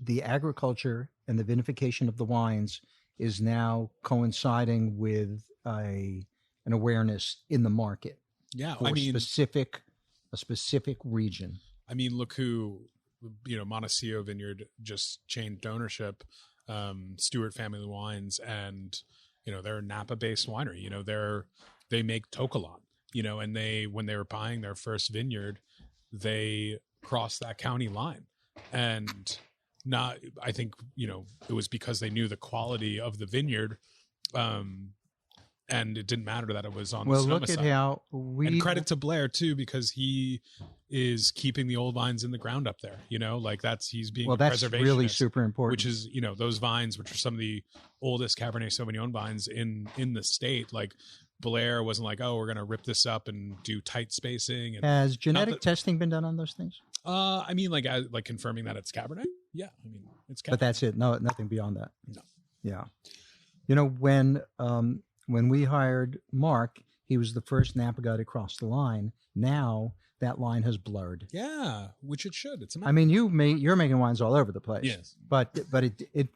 the agriculture and the vinification of the wines is now coinciding with an awareness in the market Yeah. for I mean, a specific region. I mean, look who, Montecillo Vineyard just changed ownership, Stewart Family Wines, and, they're a Napa-based winery. They make To Kalon, and when they were buying their first vineyard, they crossed that county line. And I think, it was because they knew the quality of the vineyard, and it didn't matter that it was on the Sonoma Look at side. how And credit to Blair too, because he is keeping the old vines in the ground up there. He's being a that's preservationist, really super important. which is those vines, which are some of the oldest Cabernet Sauvignon vines in the state. Like Blair wasn't like, oh, we're going to rip this up and do tight spacing. And Has genetic that- testing been done on those things? I mean, like confirming that it's Cabernet. Yeah, I mean, it's Cabernet. But that's it. No, nothing beyond that. No. Yeah. When we hired Mark, he was the first Napa guy to cross the line. Now that line has blurred. Yeah, which it should. It's I mean, you're making wines all over the place. Yes. But it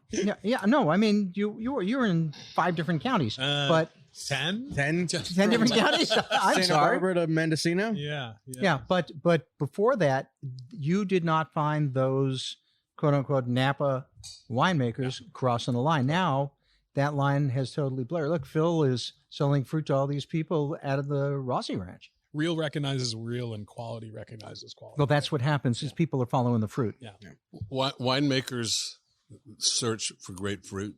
no. I mean, you're in 5 different counties, but 10? 10 10 different counties. I'm Santa sorry. Barbara to Mendocino. Yeah. Yeah, but before that, you did not find those quote unquote Napa winemakers crossing the line. Now that line has totally blurred. Look, Phil is selling fruit to all these people out of the Rossi Ranch. Real recognizes real, and quality recognizes quality. Well, that's what happens is people are following the fruit. Yeah. Winemakers search for great fruit.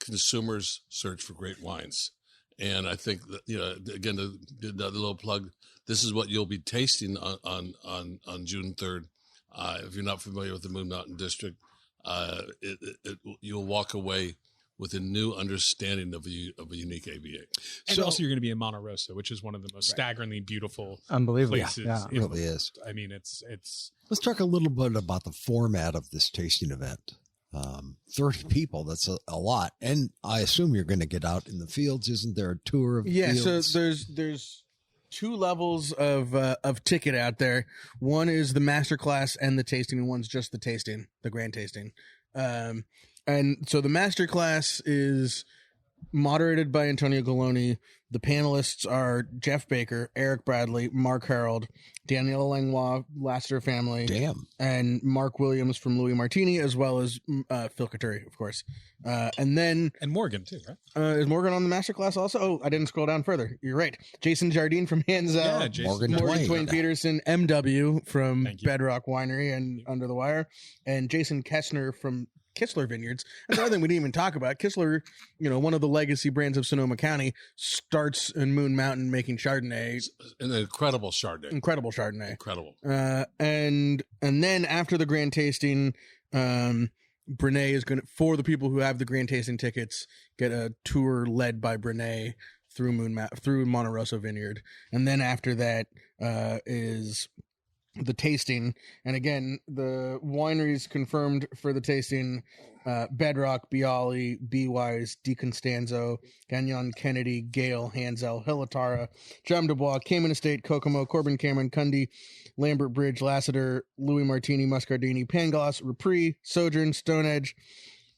Consumers search for great wines. And I think that, again, the little plug, this is what you'll be tasting on June 3rd. If you're not familiar with the Moon Mountain District, you'll walk away with a new understanding of a unique AVA. And also you're going to be in Monte Rosa, which is one of the most staggeringly beautiful Unbelievable. places. Yeah. It really is. I mean, it's Let's talk a little bit about the format of this tasting event. 30 people, that's a lot. And I assume you're going to get out in the fields. Isn't there a tour of fields? So there's 2 levels of ticket out there. One is the master class and the tasting, and one's just the tasting, the grand tasting. And so the master class is moderated by Antonio Galoni. The panelists are Jeff Baker, Eric Bradley, Mark Harold, Danielle Langlois, Lassiter family, and Mark Williams from Louis Martini, as well as Phil Couturier, of course. And Morgan too, right? Is Morgan on the masterclass also? Oh, I didn't scroll down further. You're right. Jason Jardine from Hanzel. Yeah, Jason. Morgan Twain Peterson, MW from Thank you. Bedrock Winery and Under the Wire, and Jason Kessner from Kistler Vineyards. And another thing we didn't even talk about, Kistler, one of the legacy brands of Sonoma County, starts in Moon Mountain making Chardonnay. An incredible Chardonnay. Incredible Chardonnay. Incredible. And then after the grand tasting, Brene is going to, for the people who have the grand tasting tickets, get a tour led by Brene through Monte Rosa Vineyard. And then after that is the tasting. And again, the wineries confirmed for the tasting: Bedrock, Bialy, B Wise, DiConstanzo, Gagnon, Kennedy, Gale, Hanzel, Hilatara, Jam Dubois, Cayman Estate, Kokomo, Corbin Cameron, Cundy, Lambert Bridge, Lassiter, Louis Martini, Muscardini, Pangloss, Repris, Sojourn, Stone Edge,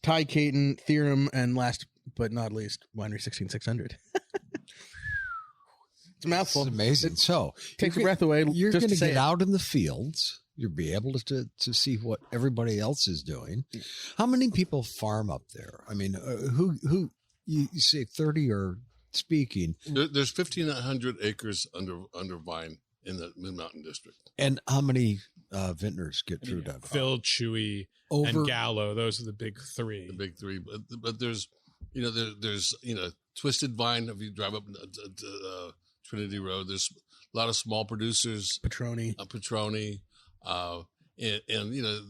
Ty Caton, Theorem, and last but not least, Winery 16600. It's a mouthful. It's amazing. So Takes your breath away. You're just going to say get it. out in the fields. You'll be able to see what everybody else is doing. How many people farm up there? I mean, who you say 30 are speaking, There's 1,500 acres under vine in the Moon Mountain District. and how many vintners get through that? Phil, Chewy, and Gallo. Those are the big 3. The big 3, but there's there's Twisted Vine. If you drive up Trinity Road, there's a lot of small producers. Petroni. Petroni, and you know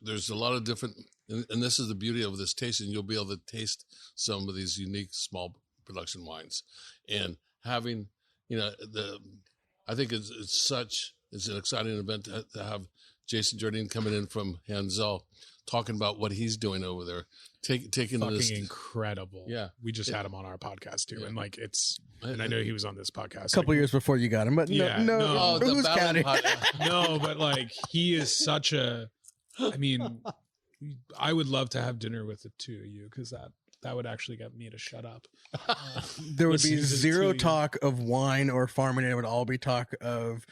there's a lot of different, and this is the beauty of this tasting. You'll be able to taste some of these unique small production wines, and having, you know, I think it's an exciting event to have Jason Jardine coming in from Hanzel, talking about what he's doing over there, taking fucking this incredible. Yeah, we just had him on our podcast too, Yeah. and like and I know he was on this podcast A couple years before you got him, but Yeah, no, no. who's counting? no, but like he is such a. I mean, I would love to have dinner with the two of you because that would actually get me to shut up. There would be Listening to the zero two of you. talk of wine or farming. It would all be talk of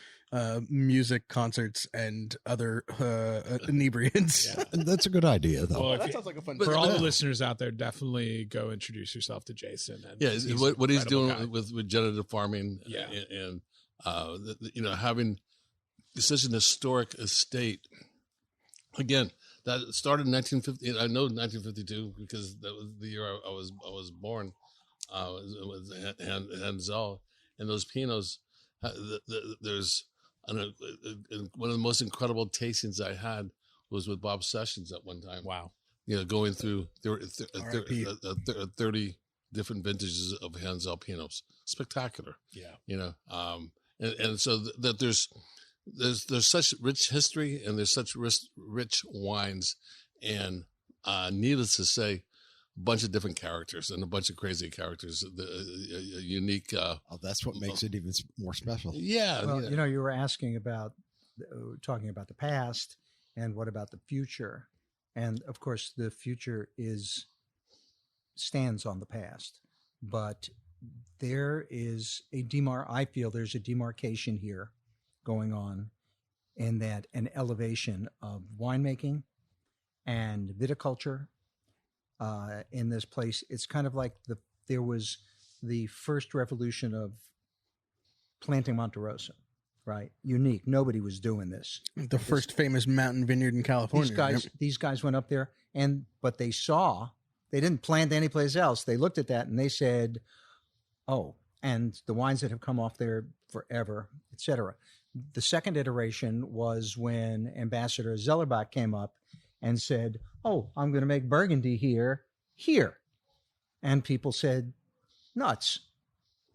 music, concerts, and other inebriants. Yeah. That's a good idea, though. Well, That sounds like a fun. for all the listeners out there, definitely go introduce yourself to Jason. And Yeah, he's what he's an doing incredible guy. with regenerative farming, Yeah. and you know, having such an historic estate. Again, that started in 1950. I know 1952 because that was the year I was born. With Hanzel, and those Pinots. There's one of the most incredible tastings I had was with Bob Sessions at one time. Wow. You know, going through R.I.P. 30 different vintages of Hanzel Pinots. Spectacular. Yeah. You know, and so that there's such rich history and there's such rich wines, and needless to say, a bunch of different characters and a bunch of crazy characters, a unique. Oh, that's what makes it even more special. Yeah. Well, yeah. you know, you were asking about talking about the past and what about the future, and of course, the future stands on the past, but there is I feel there's a demarcation here going on, in that an elevation of winemaking and viticulture in this place. It's kind of like there was the first revolution of planting Monterosa, right? Unique. Nobody was doing this. The first famous mountain vineyard in California. These guys went up there, but they didn't plant anyplace else. They looked at that and they said, "Oh," and the wines that have come off there forever, etc. The second iteration was when Ambassador Zellerbach came up and said, "Oh, I'm going to make Burgundy here." And people said, "Nuts."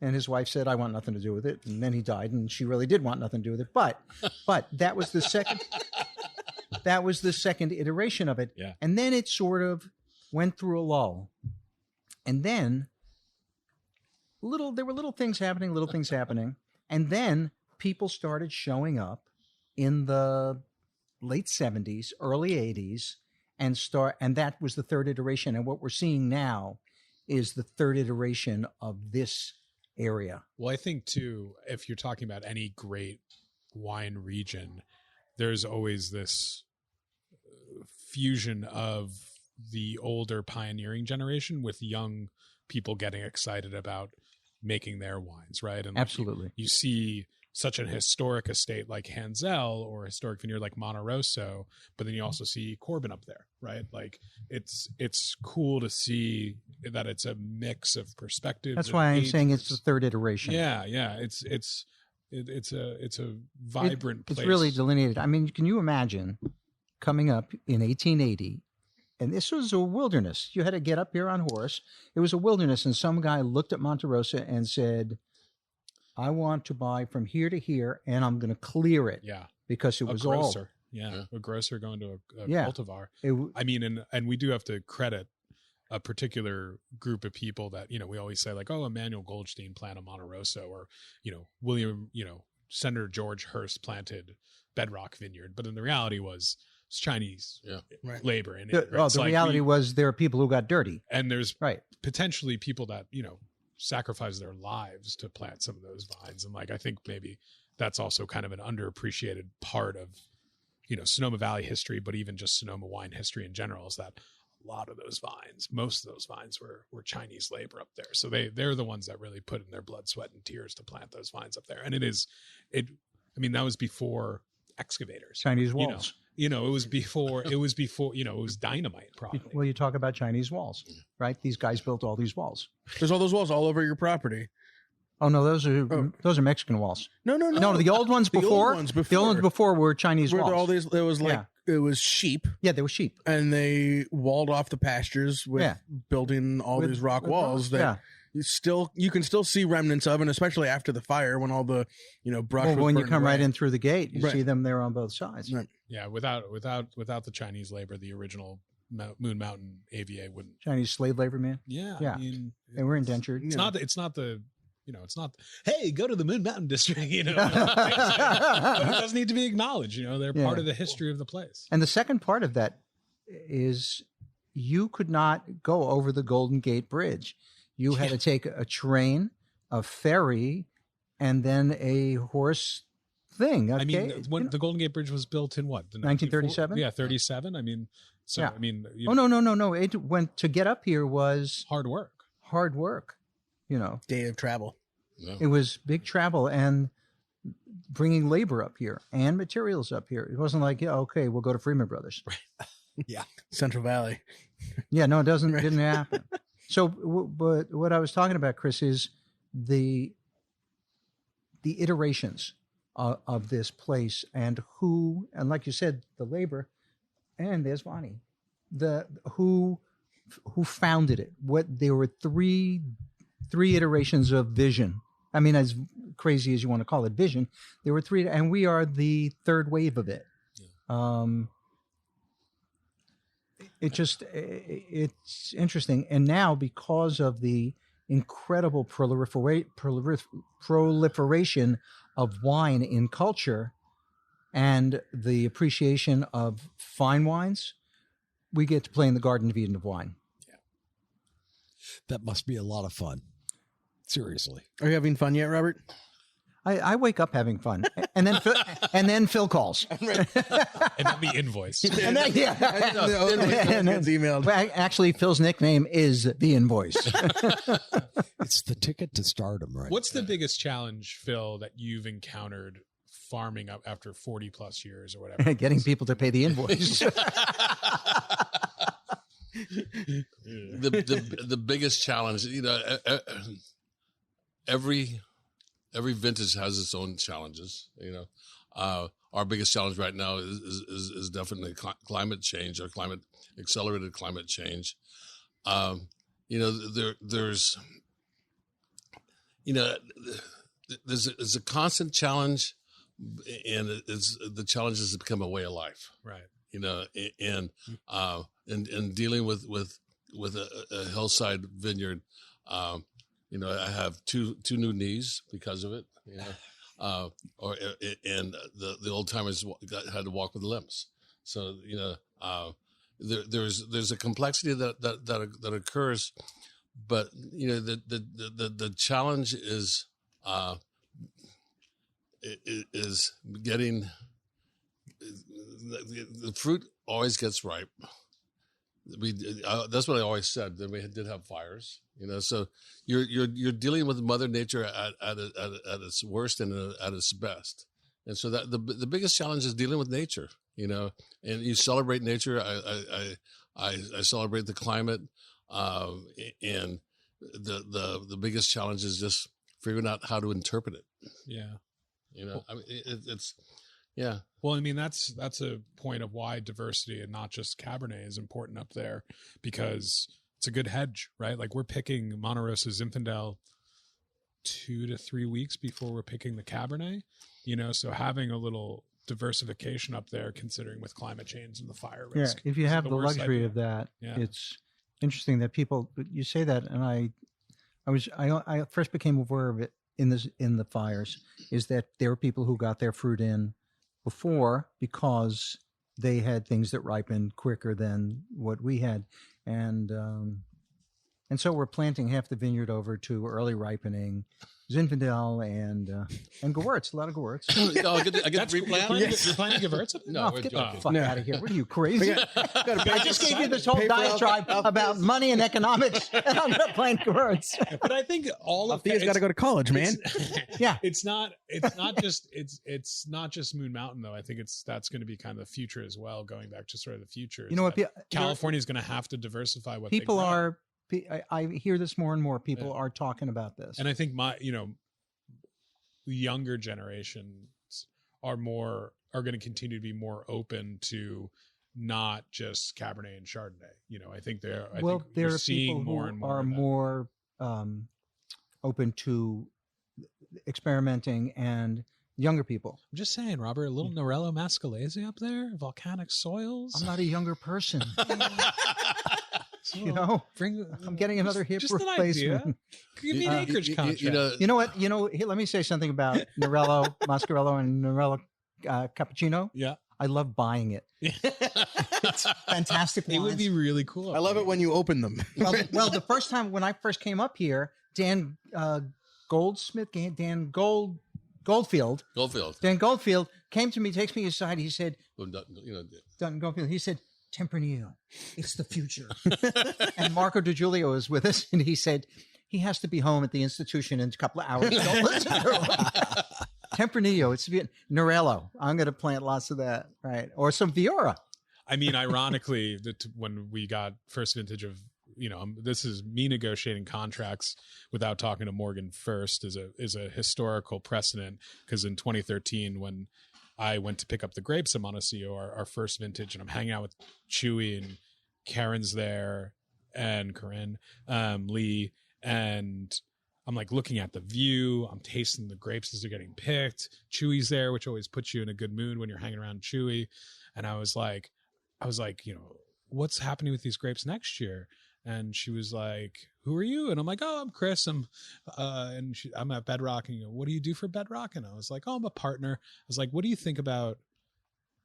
And his wife said, "I want nothing to do with it." And then he died, and she really did want nothing to do with it. But that was the second iteration of it. Yeah. And then it sort of went through a lull. And then there were little things happening. And then people started showing up in the late 70s, early 80s, and that was the third iteration. And what we're seeing now is the third iteration of this area. Well, I think too, if you're talking about any great wine region, there's always this fusion of the older pioneering generation with young people getting excited about making their wines, right? And Absolutely. you see such an historic estate like Hanzel or a historic vineyard like Monte Rosso, but then you also see Corbin up there, right? Like it's cool to see that it's a mix of perspectives. That's and why I'm ages. saying it's the third iteration. Yeah, yeah. It's a vibrant place. It's really delineated. I mean, can you imagine coming up in 1880, and this was a wilderness. You had to get up here on horse. It was a wilderness, and some guy looked at Monte Rosso and said, "I want to buy from here to here, and I'm going to clear it." Yeah, because it a was grocer. all Yeah, a grocer going to a Yeah. cultivar. It, I mean, and we do have to credit a particular group of people that, you know, we always say like, oh, Emmanuel Goldstein planted Monte Rosso, or, you know, Senator George Hearst planted Bedrock Vineyard. But then the reality was it's Chinese Right. labor. And the reality was there are people who got dirty. and there's Right. potentially people that, you know, sacrifice their lives to plant some of those vines. And like, I think maybe that's also kind of an underappreciated part of, you know, Sonoma Valley history, but even just Sonoma wine history in general, is that a lot of those vines, most of those vines were Chinese labor up there. So they're the ones that really put in their blood, sweat, and tears to plant those vines up there. And I mean, that was before excavators. Chinese walls. It was before it was dynamite probably. Well, you talk about Chinese walls, right? These guys built all these walls. There's all those walls all over your property. Oh no, those are Mexican walls. No. No, the old ones before. The old ones before were Chinese Where walls. all these, it was like it was sheep, Yeah, they were sheep. and they walled off the pastures with building all these rock walls that you can still see remnants of, and especially after the fire when all the brush. Well, was when you burned come away. right in through the gate, you Right. see them there on both sides. Right. Yeah, without the Chinese labor, the original Moon Mountain AVA wouldn't. Chinese slave labor, man. Yeah, Yeah. I mean, They were indentured. It's not the hey, go to the Moon Mountain District. But it does need to be acknowledged. They're part of the history of the place. And the second part of that is you could not go over the Golden Gate Bridge. You had to take a train, a ferry, and then a horse thing. I mean, okay? when the Golden Gate Bridge was built in what? 1937? Yeah, 37. I mean, so Yeah. I mean, No. It went to get up here was hard work. hard work. Day of travel. Yeah. It was big travel and bringing labor up here and materials up here. It wasn't like, okay, we'll go to Freeman Brothers. Central Valley. Yeah, no, didn't happen. So, but what I was talking about, Chris, is the iterations of this place and like you said, the labor, and there's Bonnie, who founded it. There were three iterations of vision. I mean, as crazy as you want to call it, vision. There were three, and we are the third wave of it. It's interesting. And now, because of the incredible proliferation of wine in culture and the appreciation of fine wines, we get to play in the Garden of Eden of wine. That must be a lot of fun. Seriously. Are you having fun yet, Robert? I wake up having fun, and then Phil calls. And then the invoice. And then, It's emailed. Well, actually, Phil's nickname is the invoice. It's the ticket to stardom, right? What's the biggest challenge, Phil, that you've encountered farming up after 40 plus years or whatever? Getting people to pay the invoice. The biggest challenge, every vintage has its own challenges. Our biggest challenge right now is definitely climate change, or accelerated climate change. There's a constant challenge, and the challenge has become a way of life. Right. And dealing with a hillside vineyard, I have two new knees because of it. And the old timers had to walk with limps. So there's a complexity that occurs, but the challenge is getting the fruit always gets ripe. That's what I always said. Then we did have fires, so you're dealing with Mother Nature at its worst and at its best. And so that the biggest challenge is dealing with nature, and you celebrate nature. I celebrate the climate, and the biggest challenge is just figuring out how to interpret it. Yeah. It's yeah. Well, I mean, that's a point of why diversity and not just Cabernet is important up there, because it's a good hedge, right? Like, we're picking Monte Rosa Zinfandel 2 to 3 weeks before we're picking the Cabernet, so having a little diversification up there, considering with climate change and the fire risk. Yeah, if you have the worst luxury idea. of that, Yeah. it's interesting that you say that, and I first became aware of it in the fires, is that there were people who got their fruit in before because they had things that ripened quicker than what we had, and And so we're planting half the vineyard over to early ripening, Zinfandel and Gewurz, a lot of Gewurz. No, I get to replant. You're planting Gewurz? No, we're Get the joking. fuck No. out of here. What are you, crazy? Gotta I just gave you this whole Pay for diatribe about money and economics, and I'm going to plant Gewurz. But I think all of Althea's got to go to college, man. Yeah. It's not just Moon Mountain though. I think that's going to be kind of the future as well. Going back to sort of the future. You know what? California is going to have to diversify what People they grow. are, I hear this more and more. People are talking about this. And I think younger generations are going to continue to be more open to not just Cabernet and Chardonnay. I think there we're are seeing people more who and more are of that. more open to experimenting, and younger people. I'm just saying, Robert, a little Norello Mascalese up there, volcanic soils. I'm not a younger person. I'm getting another hip just an replacement. idea. Give me an acreage contract. You know what? Here, let me say something about Norello, Mascarello, and Norello Cappuccino. Yeah. I love buying it. It's fantastic It would wines. be really cool. I love it when you open them. well, the first time when I first came up here, Dan Goldfield, Dan Goldfield came to me, takes me aside. He said, Dutton Goldfield, he said, Tempranillo, it's the future. And Marco DiGiulio is with us, and he said, he has to be home at the institution in a couple of hours. Don't listen to him. Tempranillo, it's Norello. I'm going to plant lots of that, right? Or some Viora. I mean, ironically, when we got first vintage of, this is me negotiating contracts without talking to Morgan first is a historical precedent, because in 2013, when I went to pick up the grapes at Montecillo, our first vintage, and I'm hanging out with Chewy and Karen's there and Corinne, Lee, and I'm like looking at the view. I'm tasting the grapes as they're getting picked. Chewy's there, which always puts you in a good mood when you're hanging around Chewy. And I was like, what's happening with these grapes next year? And she was like, who are you? And I'm like, oh, I'm Chris. I'm at Bedrock. And what do you do for Bedrock? And I was like, oh, I'm a partner. I was like, what do you think about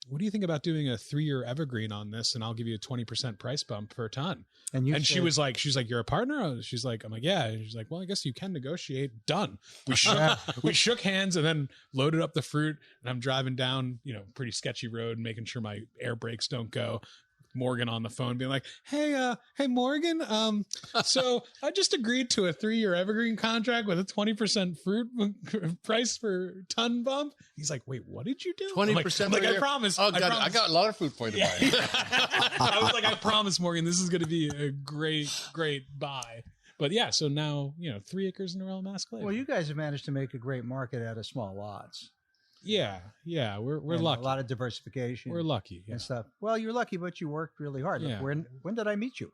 doing a 3-year evergreen on this? And I'll give you a 20% price bump per ton. And she was like, you're a partner? She's like, I'm like, yeah. And she's like, well, I guess you can negotiate. Done. We shook hands and then loaded up the fruit. And I'm driving down, pretty sketchy road, making sure my air brakes don't go. Morgan on the phone being like, hey Morgan, so I just agreed to a 3-year evergreen contract with a 20% fruit price per ton bump. He's like, wait, what did you do? 20%. I'm like, I promise. Oh, God, I got a lot of fruit pointed by it. I was like, I promise, Morgan, this is going to be a great buy. But yeah, so now, 3 acres in Norello Mascalese. Well, you guys have managed to make a great market out of small lots. Yeah, we're And lucky. A lot of diversification. We're lucky, yeah. and stuff. Well, you're lucky, but you worked really hard. Yeah. When did I meet you?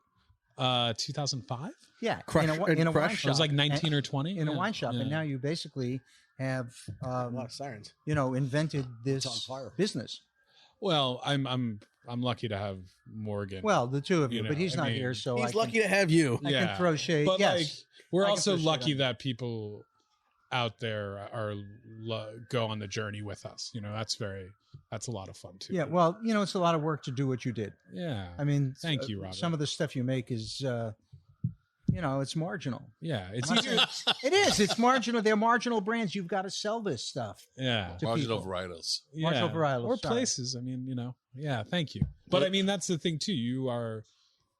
2005. Yeah, Crush in a and wine Crush. shop. I was like 19 or 20 in a wine shop, and now you basically have, A lot of sirens. invented this It's on fire. business. Well, I'm lucky to have Morgan. Well, the two of you, You but know, he's I not mean, here, so He's I lucky to have you. I can throw shade. But Yes, we're I can also throw shade lucky on that people out there go on the journey with us. That's a lot of fun too. yeah. Well, it's a lot of work to do what you did. Yeah. I mean, Thank you, Robert. Some of the stuff you make is, it's marginal. Yeah. It's easier. It is. It's marginal. They're marginal brands. You've got to sell this stuff. Yeah. to Marginal people. varietals. Marginal varietals, Or sorry. places. I mean, yeah, thank you. But I mean, that's the thing too.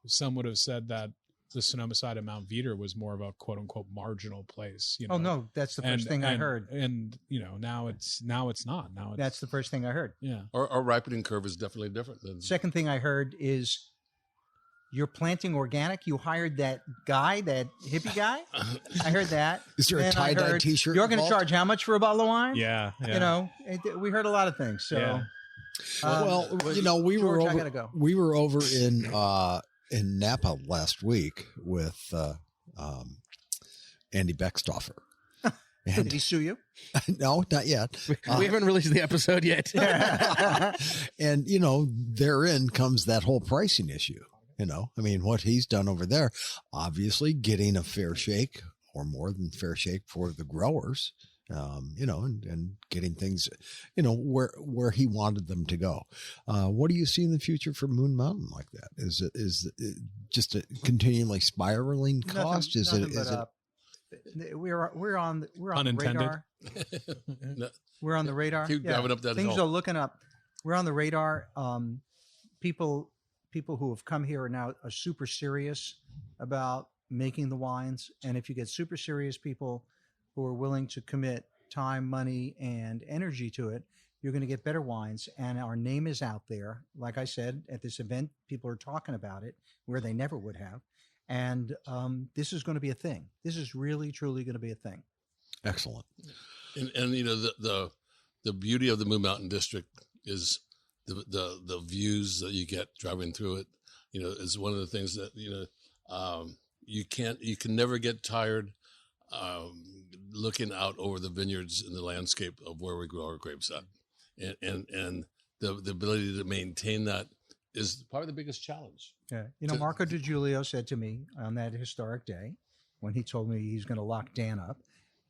Some would have said that the Sonoma side of Mount Veeder was more of a quote unquote marginal place. Oh no, that's the first thing I heard. And now it's not. Now it's, That's the first thing I heard. yeah. Our ripening curve is definitely different than Second thing I heard is you're planting organic. You hired that guy, that hippie guy. I heard that. Is there a Then I tie-dye heard t-shirt You're going to involved? charge how much for a bottle of wine? Yeah. We heard a lot of things. So, Yeah. Well, we were George, I over. gotta go. We were over in Napa last week with Andy Beckstoffer. Did he sue you? No, not yet. We haven't released the episode yet. And therein comes that whole pricing issue. I mean, what he's done over there, obviously getting a fair shake or more than fair shake for the growers and getting things, where he wanted them to go. What do you see in the future for Moon Mountain like that? Is it just a continually spiraling cost? We're on the Unintended. radar. No, We're on the radar. keep driving up that Things hill. are looking up. We're on the radar. People who have come here are super serious about making the wines. And if you get super serious people who are willing to commit time, money, and energy to it, you're going to get better wines. And our name is out there. Like I said, at this event, people are talking about it where they never would have. And this is going to be a thing. This is really, truly going to be a thing. Excellent. And the beauty of the Moon Mountain District is the views that you get driving through it. Is one of the things that you can never get tired looking out over the vineyards and the landscape of where we grow our grapes at, and the ability to maintain that is probably the biggest challenge. Yeah. Marco DiGiulio said to me on that historic day when he told me he's going to lock Dan up,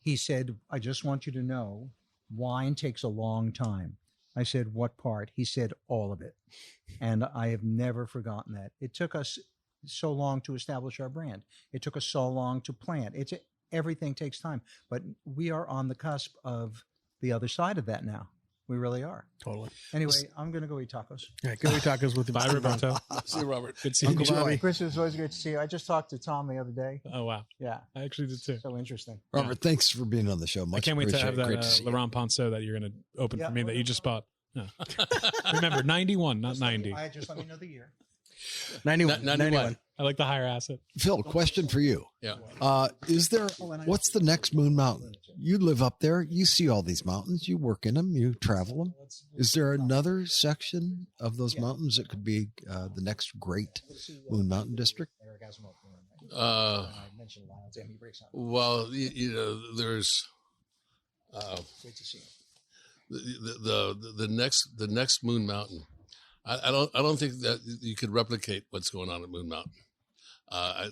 he said, I just want you to know wine takes a long time. I said, what part? He said, all of it. And I have never forgotten that. It took us so long to establish our brand. It took us so long to plant. Everything takes time, but we are on the cusp of the other side of that now. We really are. Totally. Anyway, I'm going to go eat tacos. Yeah, go eat tacos with Bye, Roberto. See you, Robert. Good seeing Uncle you. Bobby. Chris, it was always great to see you. I just talked to Tom the other day. Oh, wow. Yeah. I actually did too. So interesting. Robert, thanks for being on the show. Much I can't wait to have appreciated. Great that to see you. Laurent Ponceau that you're going to open Yeah, for me we're that you gonna- just bought. No. Remember, 91, not Just 90. just let me know the year. 91. 91. I like the higher asset. Phil, question for you. Yeah. What's the next Moon Mountain? You live up there. You see all these mountains. You work in them. You travel them. Is there another section of those mountains that could be the next great Moon Mountain District? Well, there's Great to see you. the next Moon Mountain. I don't think that you could replicate what's going on at Moon Mountain,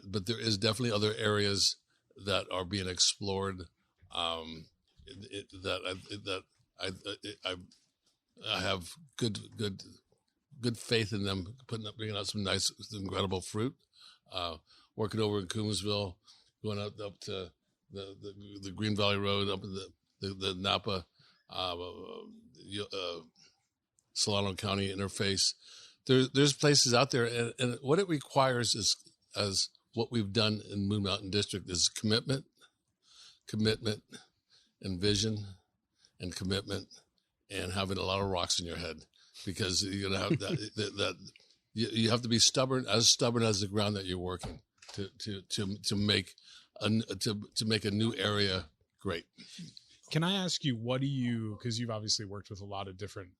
but there is definitely other areas that are being explored. That I have good faith in them bringing out some nice, incredible fruit. Working over in Coombsville, going up to the Green Valley Road, up in the Napa, Solano County interface. There's places out there, and what it requires is, as what we've done in Moon Mountain District, is commitment, and vision, and commitment, and having a lot of rocks in your head, because you're gonna have that you have to be stubborn as the ground that you're working to make a new area great. Can I ask you, because you've obviously worked with a lot of different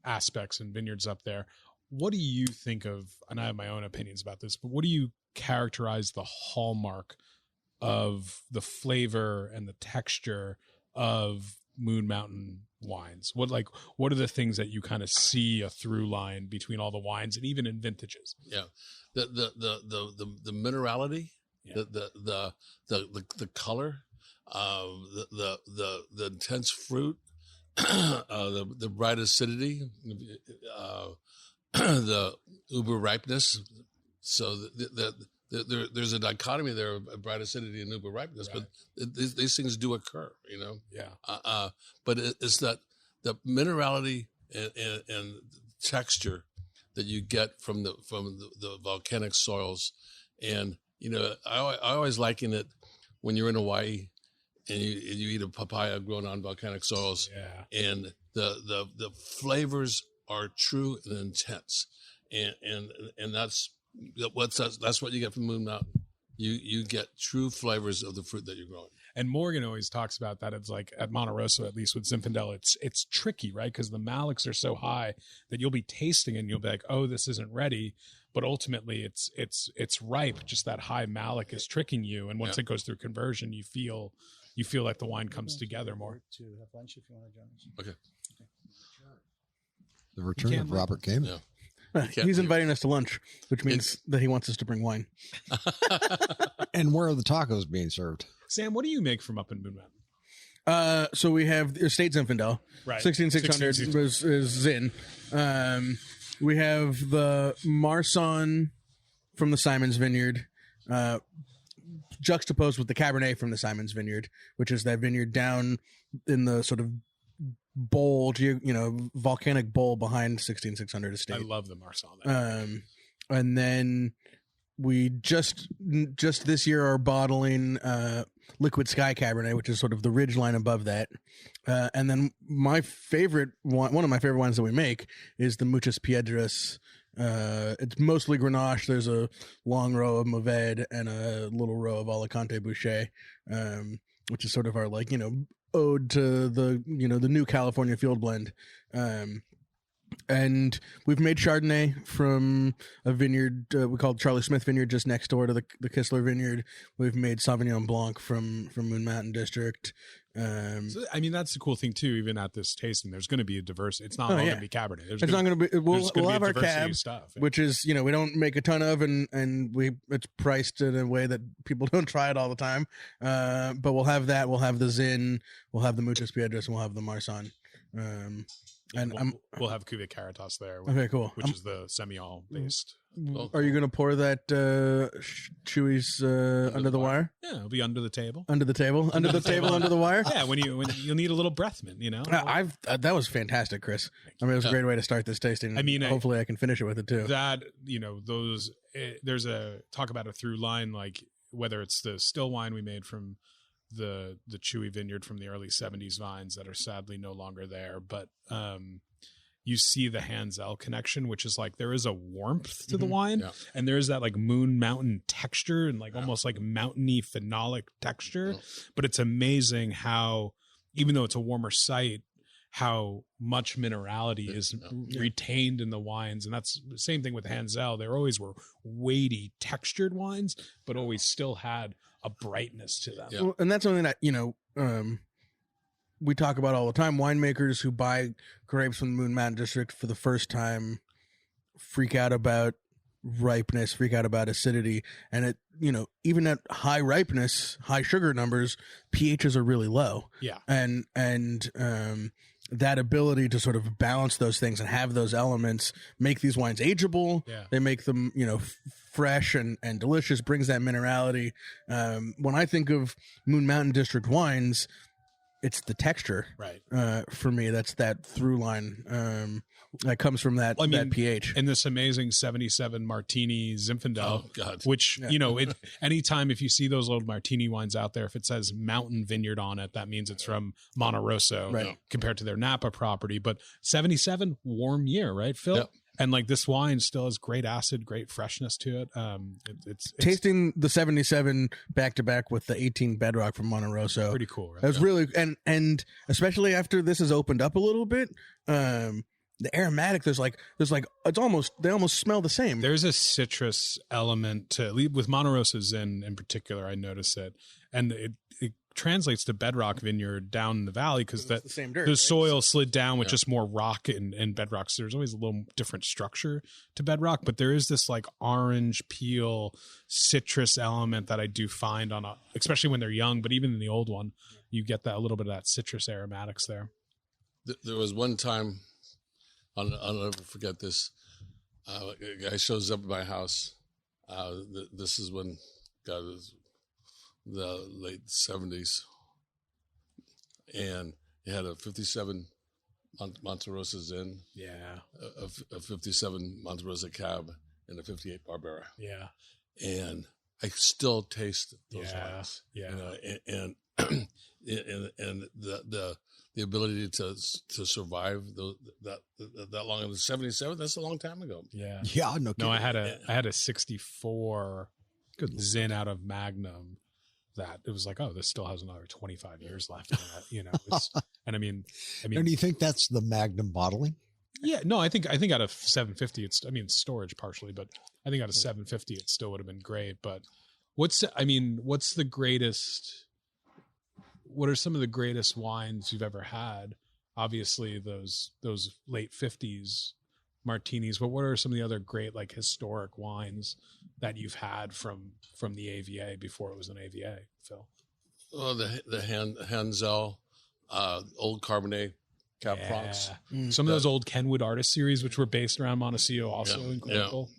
aspects and vineyards up there, what do you think of, and I have my own opinions about this, but what do you characterize the hallmark of the flavor and the texture of Moon Mountain wines? What are the things that you kind of see a through line between all the wines and even in vintages? Yeah, the minerality, Yeah. the color, the intense fruit, the bright acidity, the uber ripeness. So there's a dichotomy there of bright acidity and uber ripeness, Right. but these things do occur, Yeah. But it's that the minerality and texture that you get from the volcanic soils, and I always liken it when you're in Hawaii and you eat a papaya grown on volcanic soils, Yeah. and the flavors are true and intense, and that's what you get from Moon Mountain. You get true flavors of the fruit that you're growing. And Morgan always talks about that. It's like at Monte Rosso, at least with Zinfandel, it's tricky, right? Because the malics are so high that you'll be tasting and you'll be like, oh, this isn't ready. But ultimately it's ripe. Just that high malic is tricking you. And once it goes through conversion, you feel like the wine comes together more. To have lunch if you want to join us. Okay. The return of Robert Kamen. Yeah. He's inviting us to lunch, which means that he wants us to bring wine. And where are the tacos being served? Sam, what do you make from up in Moon Mountain? So we have Estate Zinfandel. Right. 16600 is Zin. We have the Marsanne from the Simons Vineyard, juxtaposed with the Cabernet from the Simons Vineyard, which is that vineyard down in the sort of bowl, volcanic bowl behind 16600 Estate. I love the Marsanne. And then we just this year are bottling Liquid Sky Cabernet, which is sort of the ridge line above that. And then my favorite one of my favorite wines that we make is the Muchas Piedras. It's mostly Grenache. There's a long row of Mourvèdre and a little row of Alicante Bouschet, which is sort of our ode to the the new California field blend. And we've made Chardonnay from a vineyard we call Charlie Smith Vineyard, just next door to the Kistler Vineyard. We've made Sauvignon Blanc from Moon Mountain District. So, I mean, that's the cool thing too. Even at this tasting, there's going to be a diversity. It's not all going to be Cabernet. It's not going to be. We'll have our cab stuff, which is we don't make a ton of, and it's priced in a way that people don't try it all the time. But we'll have that. We'll have the Zin. We'll have the Muchas Piedras, and we'll have the Marsanne. And we'll have Cuvée Caritas there. Okay, cool. Which is the Semillon based. Are you going to pour that Chewy's under the wire? Yeah, it'll be under the table. Under the table, under the wire. Yeah, when you'll need a little breath mint, that was fantastic, Chris. I mean, it was a great way to start this tasting. I mean, hopefully I can finish it with it too. That there's a talk about a through line, like whether it's the still wine we made from the Chewy vineyard from the early 70s vines that are sadly no longer there, but you see the Hanzel connection, which is like there is a warmth to the wine, and there's that like Moon Mountain texture and like almost like mountainy phenolic texture. But it's amazing how, even though it's a warmer site, how much minerality is retained in the wines. And that's the same thing with Hanzel. There always were weighty, textured wines, but always still had a brightness to them. Well, and that's something that we talk about all the time. Winemakers who buy grapes from the Moon Mountain District for the first time freak out about ripeness, freak out about acidity, and it even at high ripeness, high sugar numbers, pHs are really low. Yeah, and that ability to sort of balance those things and have those elements make these wines ageable. Yeah. They make them fresh and delicious, brings that minerality. When I think of Moon Mountain District wines, it's the texture, right? For me, that's that through line that comes from that pH. And this amazing 77 Martini Zinfandel, which anytime if you see those old Martini wines out there, if it says Mountain Vineyard on it, that means it's from Monte Rosso, right? Compared to their Napa property. But 77, warm year, right, Phil? Yep. And like this wine still has great acid, great freshness to it. It's tasting the 77 back to back with the 18 Bedrock from Monte Rosso. Pretty cool, right? That was really, and especially after this has opened up a little bit, the aromatic, there's like they almost smell the same. There's a citrus element to with Monte Rosso Zin in particular. I notice it, and it translates to Bedrock Vineyard down in the valley because the same dirt, the soil slid down with just more rock and bedrock. So there's always a little different structure to bedrock, but there is this like orange peel citrus element that I do find especially when they're young, but even in the old one, you get that a little bit of that citrus aromatics there. There was one time, I'll never forget this. A guy shows up at my house. This is when God was the late 70s, and he had a 57 Monte Rosso Zin, a 57 Monte Rosso Cab, and a 58 Barbera. Yeah, and I still taste those wines. Yeah, and the ability to survive that long. It was 77. That's a long time ago. Yeah, no, I had a 64 Zin out of Magnum. That it was like, oh, this still has another 25 years left in that, and I mean, and do you think that's the Magnum bottling? Yeah, no, I think out of 750, it's storage partially, but I think out of 750, it still would have been great. But what's the greatest? What are some of the greatest wines you've ever had? Obviously, those late 50s martinis, but what are some of the other great like historic wines that you've had from the AVA before it was an AVA, Phil? Well, the Hanzel, old Cabernet Cab Francs. Some of those old Kenwood Artist series, which were based around Montecito, also incredible.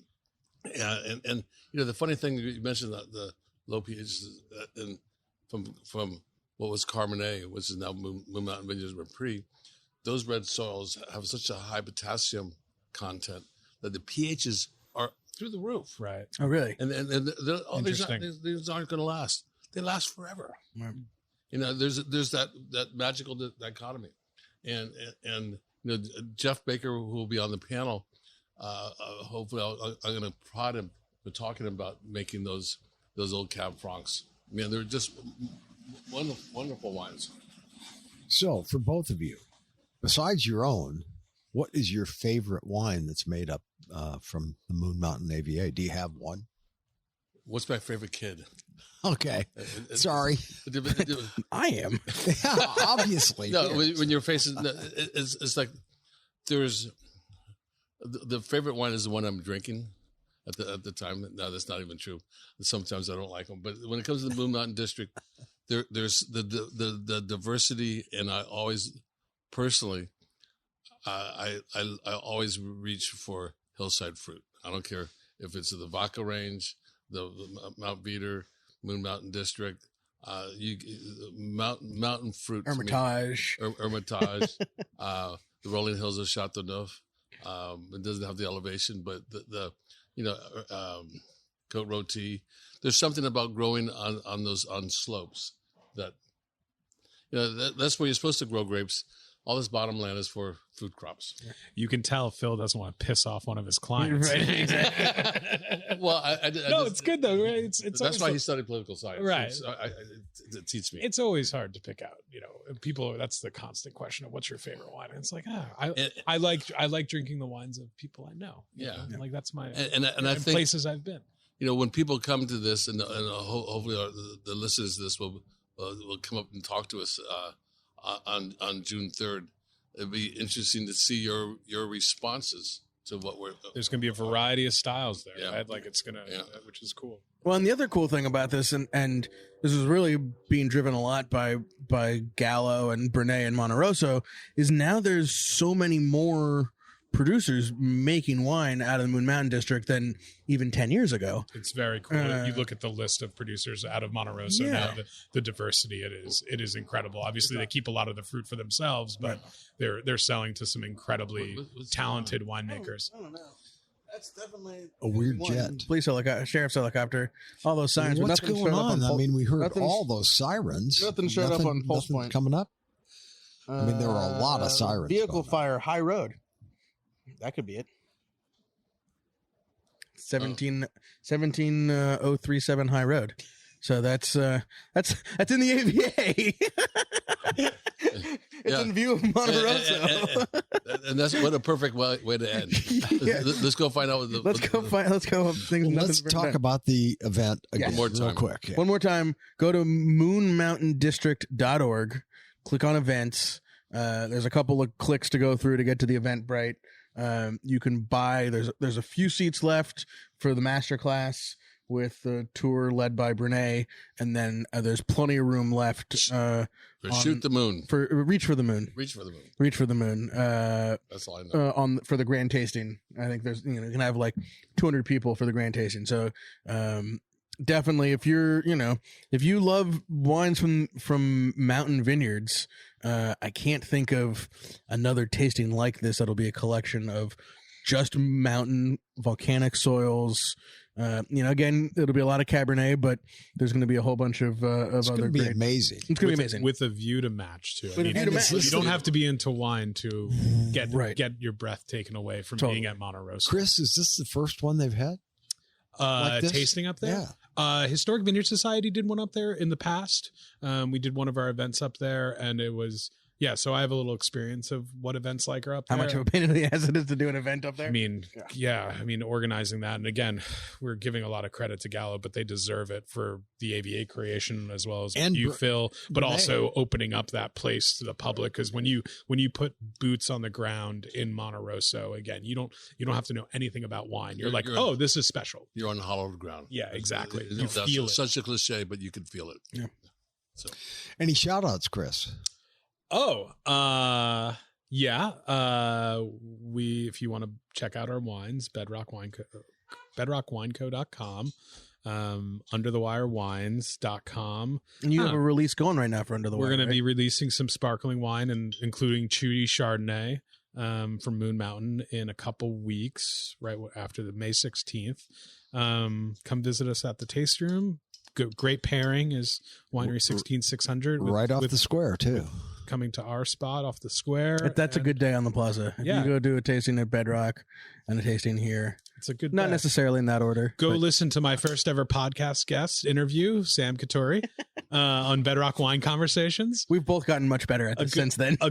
Yeah, and the funny thing you mentioned that the low pH and from what was Cabernet, which is now Moon Mountain Vineyards Repris, those red soils have such a high potassium content that the pHs are through the roof. Right. Oh, really? And Interesting. these aren't going to last. They last forever. Right. There's that magical dichotomy, and Jeff Baker, who will be on the panel, hopefully I'm going to prod him for talking about making those old Cab Francs. Man, they're just wonderful wines. So, for both of you, besides your own, what is your favorite wine that's made up from the Moon Mountain AVA? Do you have one? What's my favorite kid? Okay. Sorry. I am. Yeah, obviously. No, when you're facing, it's like there's the favorite wine is the one I'm drinking at the time. No, that's not even true. Sometimes I don't like them, but when it comes to the Moon Mountain District, there's the diversity, and I always personally, I always reach for hillside fruit. I don't care if it's the Vaca Range, the Mount Veeder, Moon Mountain District, mountain fruit. Hermitage. Hermitage, the rolling hills of Chateauneuf. It doesn't have the elevation, but the Côte Rôtie. There's something about growing on slopes that that's where you're supposed to grow grapes. All this bottomland is for food crops. You can tell Phil doesn't want to piss off one of his clients. Right, exactly. Well, it's good though. Right? It's that's why he studied political science, right? To teach me. It's always hard to pick out. People. That's the constant question of what's your favorite wine. And it's like, I like drinking the wines of people I know. Yeah, like that's my and I think places I've been. When people come to this, and hopefully the listeners to this will come up and talk to us on June 3rd. It'd be interesting to see your responses to what There's going to be a variety of styles there. Yeah. Right? Like it's going to, which is cool. Well, and the other cool thing about this, and this is really being driven a lot by Gallo and Brunet and Monte Rosso, is now there's so many more producers making wine out of the Moon Mountain District than even 10 years ago. It's very cool. You look at the list of producers out of Monte Rosso now, the diversity it is incredible. Obviously, they keep a lot of the fruit for themselves, but they're selling to some incredibly talented winemakers. I don't know. That's definitely a weird jet. Police helicopter, sheriff's helicopter, all those sirens. What's going on? I mean, we heard all those sirens. Nothing showed up on Pulse Point. Coming up? I mean, there were a lot of sirens. Vehicle fire, High Road. That could be it. 17037 High Road. So that's in the AVA. It's in view of Monte Rosso. and that's what a perfect way to end. Let's go find out. Let's go. Let's talk about the event again. One more time. Real quick. Yeah. One more time. Go to moonmountaindistrict.org. Click on events. There's a couple of clicks to go through to get to the Eventbrite. You can buy. There's a few seats left for the master class with the tour led by Brunet, and then there's plenty of room left for Shoot the Moon. For Reach for the Moon. Reach for the Moon. Reach for the Moon. That's all I know. For the grand tasting, I think there's you can have like 200 people for the grand tasting. So definitely, if you love wines from mountain vineyards, I can't think of another tasting like this that'll be a collection of just mountain volcanic soils. Again, it'll be a lot of Cabernet, but there's going to be a whole bunch of it's other. It's going to be amazing. It's going to be amazing with a view to match too. You don't have to be into wine to get your breath taken away from being at Monte Rosso. Chris, is this the first one they've had? Tasting up there? Yeah. Historic Vineyard Society did one up there in the past. We did one of our events up there, and it was so I have a little experience of what events like are up there. How much of a pain in the ass it is to do an event up there? I mean, organizing that. And again, we're giving a lot of credit to Gallo, but they deserve it for the AVA creation as well as you, Phil, but also opening up that place to the public. Because when you put boots on the ground in Monte Rosso, again, you don't have to know anything about wine. You're this is special. You're on hallowed ground. Yeah, exactly. You feel it. Such a cliche, but you can feel it. Yeah. So, any shout outs, Chris? If you want to check out our wines, bedrockwine.com, underthewirewines.com. And you have a release going right now for Under the Wire. We're going to be right? releasing some sparkling wine, and including Chudy Chardonnay from Moon Mountain in a couple weeks, right after the May 16th. Come visit us at the Taste Room. Great pairing is Winery 16600. Right off the square, too. Coming to our spot off the square. That's a good day on the plaza. If Yeah. you go do a tasting at Bedrock and a tasting here. It's a good Not day. necessarily in that order. Go but- listen to my first ever podcast guest interview, Sam Katori, on Bedrock Wine Conversations. We've both gotten much better at this since then. a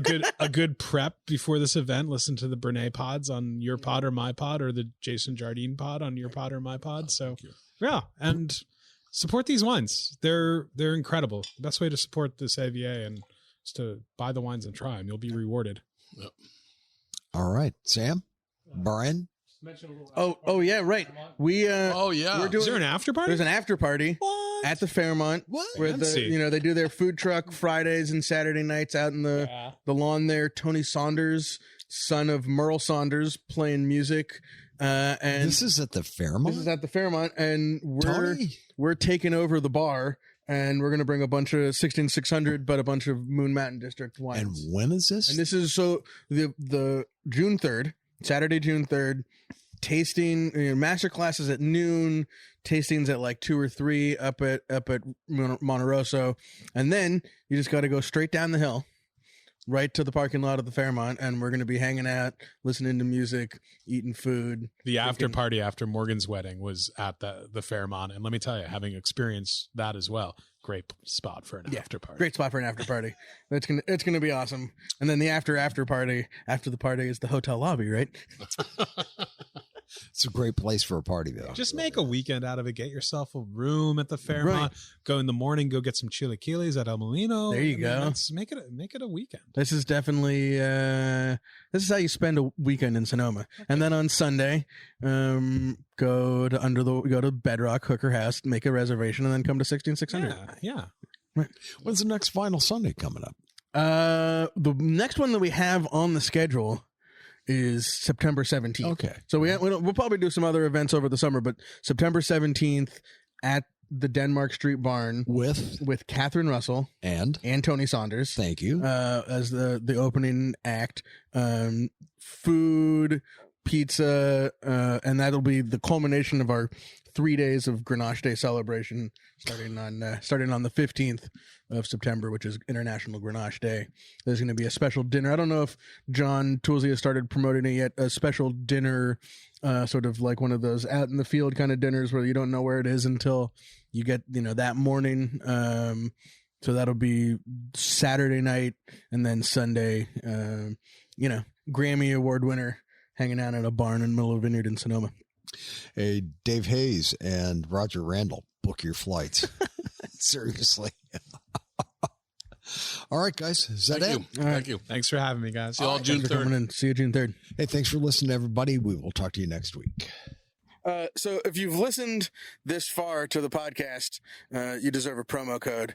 good prep before this event. Listen to the Brene pods on your pod or my pod, or the Jason Jardine pod on your pod or my pod. So yeah, and support these wines. They're incredible. The best way to support this AVA and is to buy the wines and try them. You'll be rewarded. Yep. All right, Sam, Brian. Oh yeah, right. We Oh yeah. we're doing Is there an after party? there's an after party What? at the Fairmont where Fancy. they do their food truck Fridays and Saturday nights out in the lawn there. Tony Saunders, son of Merle Saunders, playing music. And This is at the Fairmont. this is at the Fairmont, and Tony? we're taking over the bar, and we're gonna bring a bunch of 16600, but a bunch of Moon Mountain District And wines. when is this? And this is so the June 3rd, Saturday, June 3rd, tasting master classes at noon, tastings at like 2 or 3 up at Monte Rosso, and then you just got to go straight down the hill, right to the parking lot of the Fairmont, and we're going to be hanging out, listening to music, eating food. The after party after Morgan's wedding was at the Fairmont, and let me tell you, having experienced that as well, great spot for an after party. Great spot for an after party. It's gonna be awesome. And then the after party after the party is the hotel lobby, right? It's a great place for a party, though. Just make a weekend out of it. Get yourself a room at the Fairmont. Go in the morning. Go get some chilaquiles at El Molino. There you and go. let's make it a weekend. This is definitely this is how you spend a weekend in Sonoma. And then on Sunday, go to Bedrock Hooker House, make a reservation, and then come to 16600. Yeah. When's the next Final Sunday coming up? The next one that we have on the schedule is September 17th. Okay. So we'll probably do some other events over the summer, but September 17th at the Denmark Street Barn with Catherine Russell And and Tony Saunders. thank you. As the opening act. Food, pizza, and that'll be the culmination of our 3 days of Grenache Day celebration, starting on the 15th of September, which is International Grenache Day. There's going to be a special dinner. I don't know if John Toolsey has started promoting it yet. A special dinner, sort of like one of those out in the field kind of dinners where you don't know where it is until you get that morning. So that'll be Saturday night, and then Sunday. Grammy Award winner hanging out at a barn in the middle of Vineyard in Sonoma. Hey, Dave Hayes and Roger Randall, book your flights. Seriously. All right, guys. Is that Thank it? you. Thank you. Thanks for having me, guys. See you all June Thanks for 3rd. coming in. See you June 3rd. Hey, thanks for listening, everybody. We will talk to you next week. So if you've listened this far to the podcast, you deserve a promo code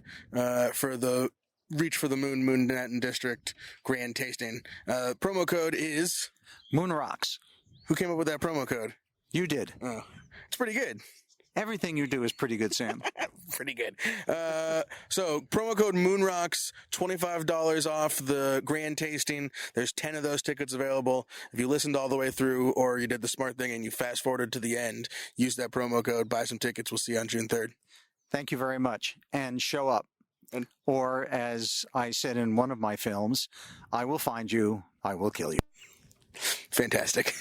for the Reach for the Moon Mountain District Grand Tasting. Promo code is... Moon rocks. Who came up with that promo code? You did. Oh, it's pretty good. Everything you do is pretty good, Sam. Pretty good. So promo code MoonRocks, $25 off the grand tasting. There's 10 of those tickets available. If you listened all the way through, or you did the smart thing and you fast forwarded to the end, use that promo code, buy some tickets. We'll see you on June 3rd. Thank you very much. And show up. Or, as I said in one of my films, I will find you, I will kill you. Fantastic.